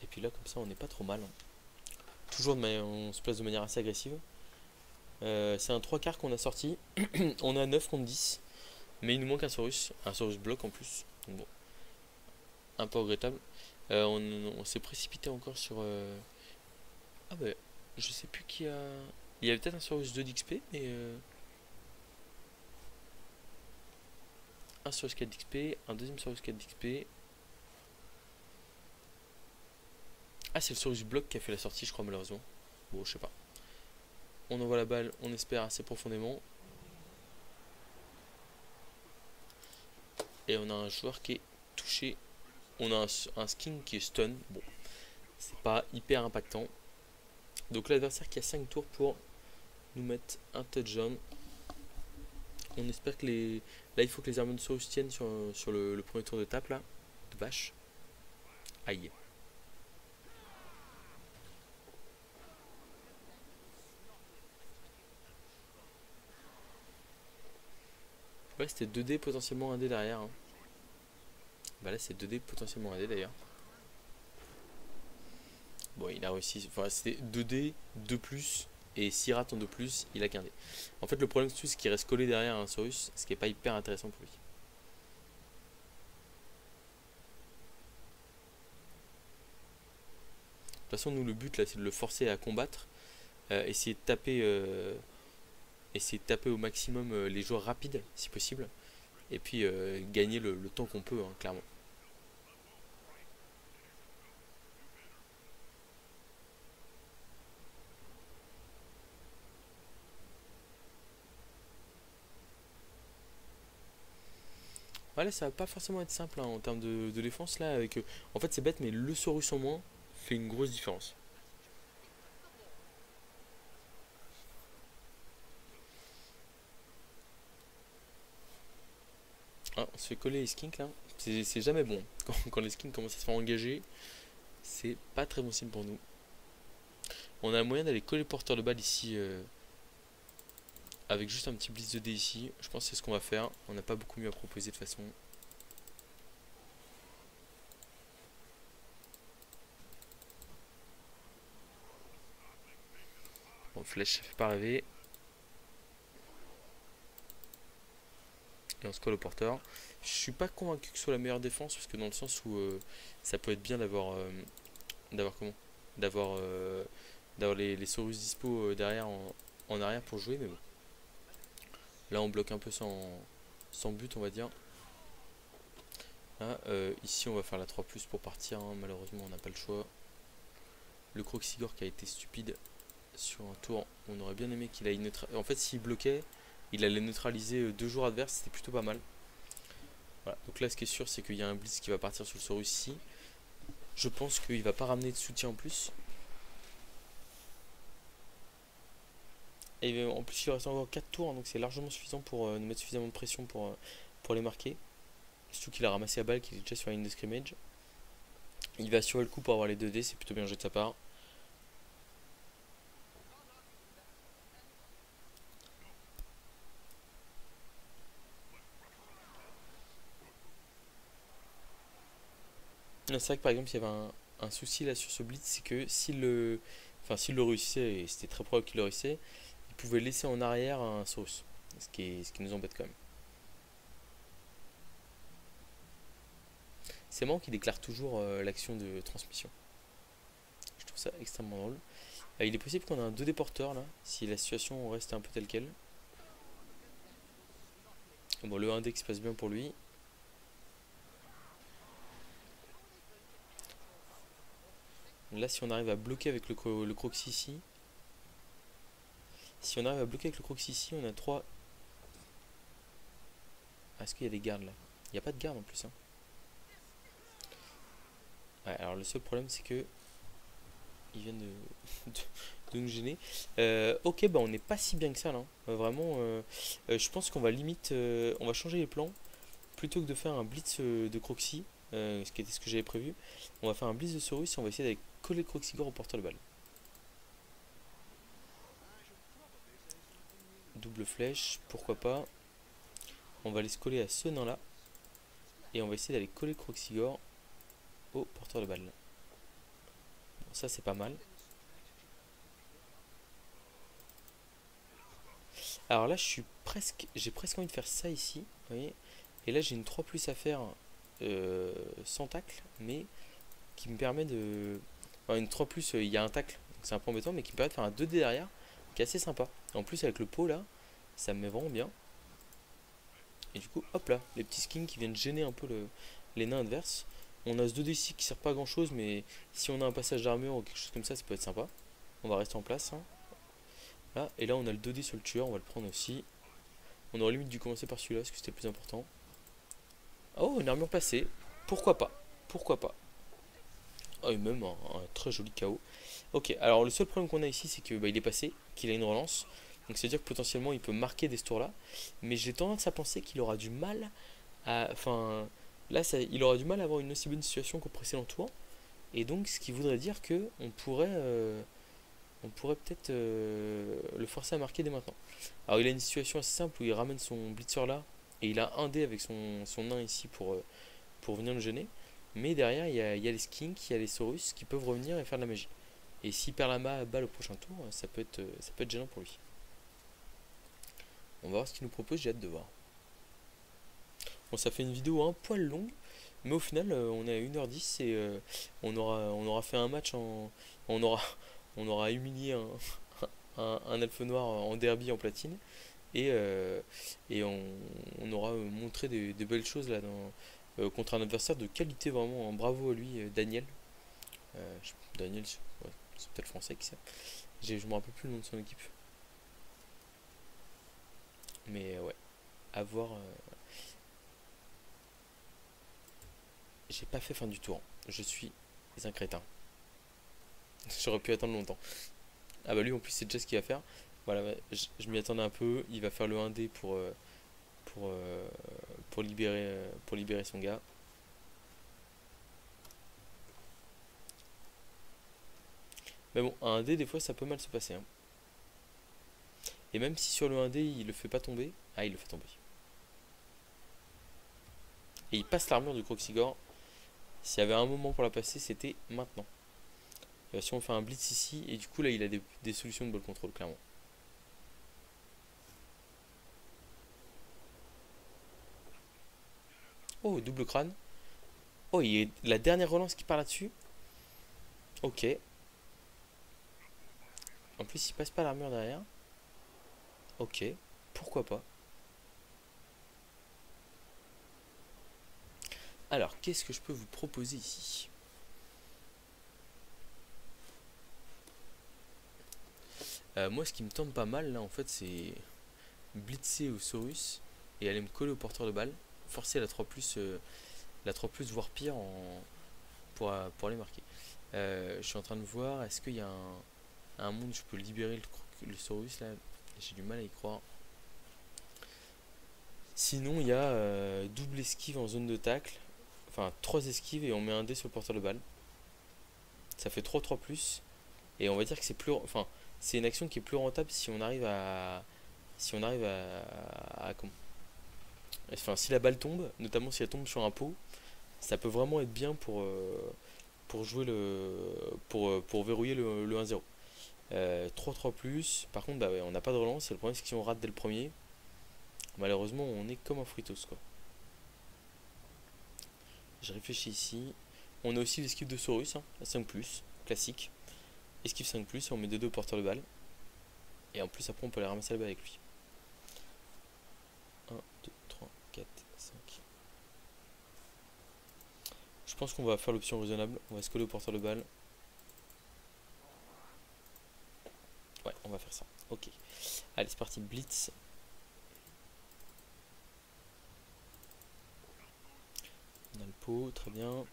Et puis là, comme ça, on n'est pas trop mal, hein. Toujours on se place de manière assez agressive. C'est un 3 quarts qu'on a sorti. On a 9 contre 10. Mais il nous manque un Saurus bloc en plus. Donc bon, un peu regrettable. On s'est précipité encore sur. Ah bah, je sais plus qui a. Il y avait peut-être un Saurus 2 d'XP, mais. Un Saurus 4 d'XP, un deuxième Saurus 4 d'XP. Ah, c'est le Saurus bloc qui a fait la sortie, je crois, malheureusement. Bon, je sais pas. On envoie la balle, on espère assez profondément. Et on a un joueur qui est touché. On a un skin qui est stun. Bon, c'est pas hyper impactant. Donc l'adversaire qui a 5 tours pour nous mettre un touchdown. On espère que les. Là, il faut que les armes de Saurus tiennent sur le premier tour de tape là. De vache. Aïe. Ouais, c'était 2D potentiellement 1D derrière, hein. Bah là, c'est 2D potentiellement 1D d'ailleurs. Bon, il a réussi. Enfin, c'était 2D, 2 plus. Et s'il rate en 2 plus, il a qu'un D. En fait, le problème, c'est qu'il reste collé derrière un Saurus, ce qui est pas hyper intéressant pour lui. De toute façon, nous, le but là, c'est de le forcer à combattre. Essayer de taper au maximum les joueurs rapides, si possible. Et puis gagner le temps qu'on peut, hein, clairement. Voilà, ça va pas forcément être simple, hein, en termes de défense là. En fait, c'est bête, mais le Saurus en moins fait une grosse différence. Ah, on se fait coller les skinks là. C'est jamais bon. Quand les skins commencent à se faire engager, c'est pas très bon signe pour nous. On a moyen d'aller coller le porteur de balle ici avec juste un petit blitz de dés ici. Je pense que c'est ce qu'on va faire. On n'a pas beaucoup mieux à proposer de toute façon. Bon, flèche, ça fait pas rêver. Et on se colle au porteur. Je suis pas convaincu que ce soit la meilleure défense parce que dans le sens où ça peut être bien d'avoir comment d'avoir d'avoir les Saurus dispo derrière en arrière pour jouer, mais bon. Là on bloque un peu sans but on va dire. Là, ici on va faire la 3+ pour partir, hein. Malheureusement on n'a pas le choix. Le Croxigore qui a été stupide sur un tour, on aurait bien aimé qu'il aille neutraliser. En fait s'il bloquait, il allait neutraliser 2 joueurs adverses, c'était plutôt pas mal. Voilà. Donc là ce qui est sûr c'est qu'il y a un blitz qui va partir sur le Saurus ici. Je pense qu'il va pas ramener de soutien en plus. Et en plus il reste encore 4 tours, hein, donc c'est largement suffisant pour nous mettre suffisamment de pression pour les marquer. Surtout qu'il a ramassé la balle, qu'il est déjà sur la ligne de scrimmage. Il va assurer le coup pour avoir les 2 dés, c'est plutôt bien joué de sa part. C'est vrai que par exemple, il y avait un souci là sur ce blitz, c'est que s'il le réussissait, et c'était très probable qu'il le réussissait, il pouvait laisser en arrière un sauce. Ce qui nous embête quand même. C'est marrant qu'il déclare toujours l'action de transmission. Je trouve ça extrêmement drôle. Il est possible qu'on ait un 2 déporteurs là, si la situation reste un peu telle quelle. Bon, le 1D qui se passe bien pour lui. Là, si on arrive à bloquer avec le Croxy ici. Si on arrive à bloquer avec le Croxy ici, on a 3. Ah, est-ce qu'il y a des gardes là? Il n'y a pas de garde en plus, hein. Ouais, alors le seul problème c'est que ils viennent de nous gêner. Ok, bah on n'est pas si bien que ça là, hein. Vraiment, je pense qu'on va limite, on va changer les plans. Plutôt que de faire un blitz de Croxy, ce qui était ce que j'avais prévu, on va faire un blitz de Saurus et on va essayer d'aller coller Croxygore au porteur de balle. Double flèche, pourquoi pas. On va aller se coller à ce nain là. Et on va essayer d'aller coller Croxygore au porteur de balle. Bon, ça c'est pas mal. Alors là j'ai presque envie de faire ça ici, vous voyez. Et là j'ai une 3+ à faire sans tacle, mais qui me permet de... Enfin, une 3+, il y a un tacle, c'est un peu embêtant, mais qui me permet de faire un 2D derrière, qui est assez sympa. En plus avec le pot là, ça me met vraiment bien. Et du coup, hop là, les petits skins qui viennent gêner un peu les nains adverses. On a ce 2D ici qui sert pas à grand chose, mais si on a un passage d'armure ou quelque chose comme ça peut être sympa. On va rester en place, hein. Là, et là on a le 2D sur le tueur, on va le prendre aussi. On aurait limite dû commencer par celui-là, parce que c'était le plus important. Oh, une armure passée, pourquoi pas, pourquoi pas. Oh, et même un très joli KO. Ok, alors le seul problème qu'on a ici, c'est que il est passé, qu'il a une relance. Donc c'est à dire que potentiellement il peut marquer des ce tour là. Mais j'ai tendance à penser qu'il aura du mal à... Enfin, là il aura du mal à avoir une aussi bonne situation qu'au précédent tour. Et donc ce qui voudrait dire que on pourrait peut-être le forcer à marquer dès maintenant. Alors il a une situation assez simple où il ramène son blitzer là. Et il a un dé avec son nain ici pour venir le gêner. Mais derrière il y a les skinks, il y a les Saurus qui peuvent revenir et faire de la magie. Et s'il perd la balle au prochain tour, ça peut être gênant pour lui. On va voir ce qu'il nous propose, j'ai hâte de voir. Bon, ça fait une vidéo un poil longue, mais au final, on est à 1h10 et on aura fait un match on aura, on aura humilié un elfe noir en derby en platine et, on aura montré des belles choses là contre un adversaire de qualité vraiment, hein. Bravo à lui, Daniel. Daniel, ouais, c'est peut-être français qui sait. Je me rappelle plus le nom de son équipe. Mais ouais, à voir. J'ai pas fait fin du tour. Je suis un crétin. J'aurais pu attendre longtemps. Ah bah lui en plus c'est déjà ce qu'il va faire. Voilà, ouais, je m'y attendais un peu. Il va faire le 1D pour, euh, pour libérer son gars. Mais bon, un 1D des fois ça peut mal se passer, hein. Et même si sur le 1D il le fait pas tomber. Ah, il le fait tomber. Et il passe l'armure du Croxigore. S'il y avait un moment pour la passer, c'était maintenant. Si on fait un blitz ici, et du coup là il a des solutions de ball control, clairement. Oh, double crâne. Oh, il y a la dernière relance qui part là-dessus. Ok. En plus, il passe pas l'armure derrière. Ok. Pourquoi pas. Alors, qu'est-ce que je peux vous proposer ici? Moi, ce qui me tente pas mal, là, en fait, c'est blitzer au Saurus et aller me coller au porteur de balle. Forcer la 3+, voire pire, pour aller marquer. Je suis en train de voir, est-ce qu'il y a un monde où je peux libérer le Saurus, là? J'ai du mal à y croire. Sinon, il y a double esquive en zone de tacle. Enfin, 3 esquives et on met un dé sur le porteur de balle. Ça fait 3-3+. Et on va dire que c'est plus. Enfin, c'est une action qui est plus rentable si on arrive à. Si on arrive comment. Enfin, si la balle tombe, notamment si elle tombe sur un pot, ça peut vraiment être bien pour jouer pour verrouiller le 1-0. 3-3+. Par contre, bah ouais, on n'a pas de relance. Et le problème, c'est que si on rate dès le premier, malheureusement, on est comme un fritos, quoi. Je réfléchis ici. On a aussi l'esquive de Saurus, hein, à 5+, classique. Esquive 5+, et on met 2-2 au porteur de balle. Et en plus, après, on peut aller ramasser la balle avec lui. 1, 2, 3, 4, 5. Je pense qu'on va faire l'option raisonnable. On va se coller au porteur de balle. Ouais, on va faire ça. Ok. Allez, c'est parti. Blitz. On a le pot, très bien.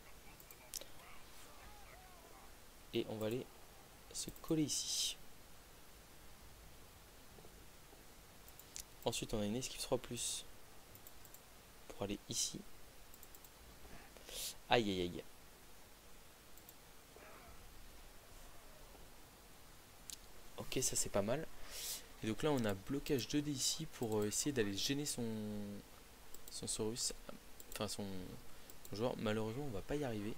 Et on va aller se coller ici. Ensuite, on a une esquive 3+, pour aller ici. Aïe, aïe, aïe. Ok, ça c'est pas mal. Et donc là, on a blocage 2D ici pour essayer d'aller gêner son Saurus. Enfin, son joueur. Malheureusement, on va pas y arriver.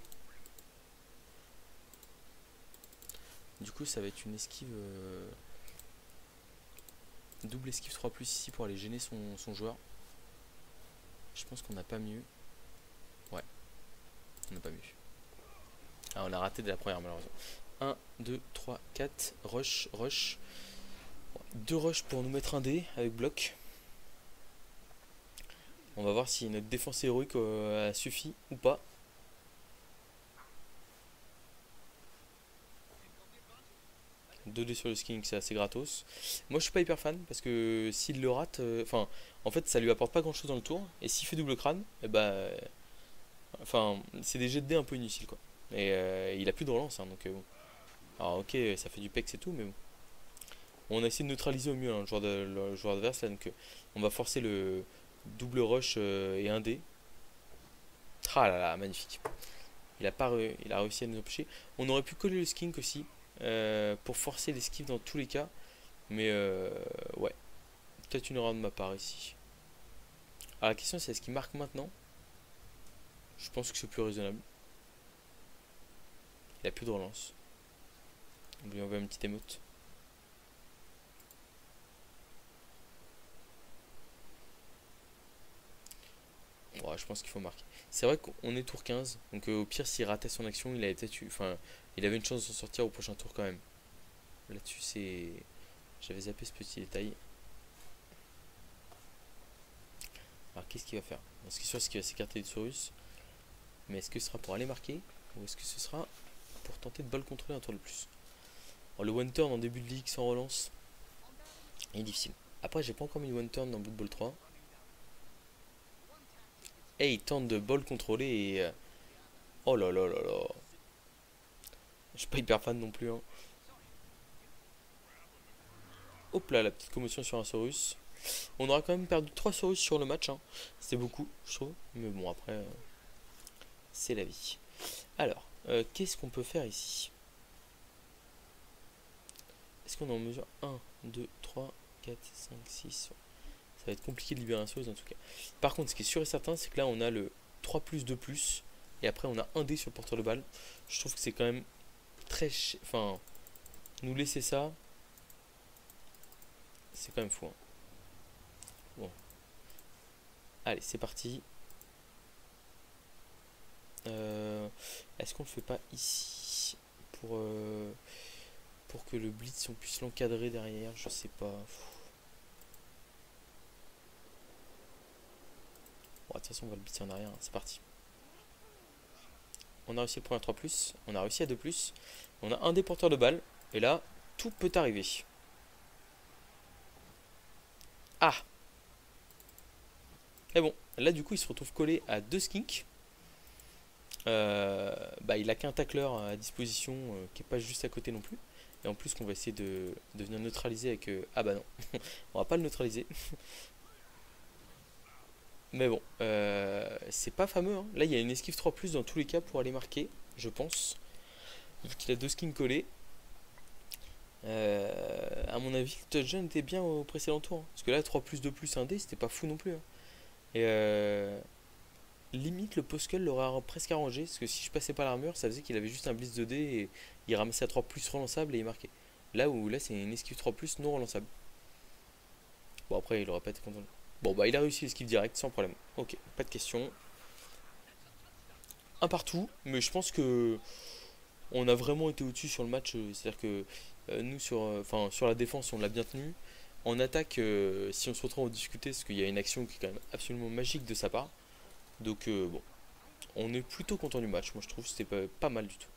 Du coup, ça va être une esquive. Double esquive 3+ ici pour aller gêner son joueur. Je pense qu'on n'a pas mieux. Ouais, on n'a pas mieux. Ah, on a raté dès la première, malheureusement. 1, 2, 3, 4. Rush, rush. 2 rush pour nous mettre un dé avec bloc. On va voir si notre défense héroïque a suffi ou pas. Deux dés sur le sking, c'est assez gratos. Moi je suis pas hyper fan parce que s'il le rate, enfin en fait ça lui apporte pas grand chose dans le tour. Et s'il fait double crâne, et bah enfin c'est des jets de dés un peu inutiles quoi. Et il a plus de relance hein, donc bon. Alors ok, ça fait du pex et tout, mais bon. On a essayé de neutraliser au mieux hein, le joueur adverse là, donc on va forcer le double rush et un dé. Ah là là, magnifique. Il a réussi à nous empêcher. On aurait pu coller le skink aussi pour forcer l'esquive dans tous les cas. Mais ouais, peut-être une erreur de ma part ici. Alors la question c'est est-ce qu'il marque maintenant? Je pense que c'est plus raisonnable. Il a plus de relance. On lui envoie une petite émote. Ouais, je pense qu'il faut marquer. C'est vrai qu'on est tour 15. Donc au pire s'il ratait son action, il avait peut-être eu. Enfin, il avait une chance de s'en sortir au prochain tour quand même. Là-dessus c'est. J'avais zappé ce petit détail. Alors qu'est-ce qu'il va faire? Ce qui est sûr c'est qu'il va s'écarter du Saurus. Mais est-ce que ce sera pour aller marquer? Ou est-ce que ce sera pour tenter de balle contrôler un tour de plus? Alors, le one turn en début de ligue sans relance est difficile. Après j'ai pas encore mis le one turn dans Blood Bowl 3. Et il tente de ball contrôler et... oh là là là là. Je suis pas hyper fan non plus, hein. Hop là, la petite commotion sur un Saurus. On aura quand même perdu 3 Saurus sur le match, hein. C'est beaucoup, je trouve. Mais bon, après, c'est la vie. Alors, qu'est-ce qu'on peut faire ici? Est-ce qu'on est en mesure 1, 2, 3, 4, 5, 6. Ça va être compliqué de libérer un Saurus en tout cas. Par contre, ce qui est sûr et certain, c'est que là, on a le 3 plus 2 plus. Et après, on a un dé sur le porteur de balle. Je trouve que c'est quand même très... Enfin, nous laisser ça, c'est quand même fou, hein. Bon. Allez, c'est parti. Est-ce qu'on le fait pas ici pour que le blitz on puisse l'encadrer derrière? Je sais pas. Bon, de toute façon on va le blitzer en arrière, hein. C'est parti. On a réussi le premier 3 plus, on a réussi à 2 plus, on a un des porteurs de balles et là tout peut arriver. Ah. Mais bon, là du coup il se retrouve collé à 2 skinks. Bah, il a qu'un tacleur à disposition qui est pas juste à côté non plus. Et en plus qu'on va essayer de venir neutraliser avec... Ah bah non, on va pas le neutraliser. Mais bon, c'est pas fameux, hein. Là il y a une esquive 3 plus dans tous les cas pour aller marquer, je pense. Vu qu'il a 2 skins collés. À mon avis, le touchdown était bien au précédent tour, hein. Parce que là 3 plus 2 plus 1 D c'était pas fou non plus, hein. Et limite le Poskull l'aurait presque arrangé, parce que si je passais pas l'armure, ça faisait qu'il avait juste un blitz 2D et il ramassait à 3 plus relançable et il marquait. Là où là c'est une esquive 3 plus non relançable. Bon après il aurait pas été content. Bon bah il a réussi l'esquive direct sans problème. Ok, pas de question. Un partout, mais je pense que on a vraiment été au-dessus sur le match. C'est-à-dire que nous sur la défense on l'a bien tenu. En attaque, si on se retrouve à en discuter, parce qu'il y a une action qui est quand même absolument magique de sa part. Donc bon, on est plutôt content du match, moi je trouve que c'était pas mal du tout.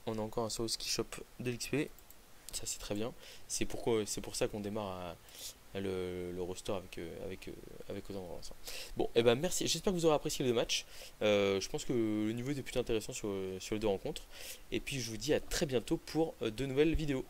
On a encore un Saurus qui chope de l'XP, ça c'est très bien. C'est pour ça qu'on démarre le roster avec autant de relance. Bon, et ben merci, j'espère que vous aurez apprécié les deux matchs. Je pense que le niveau était plutôt intéressant sur les deux rencontres. Et puis je vous dis à très bientôt pour de nouvelles vidéos.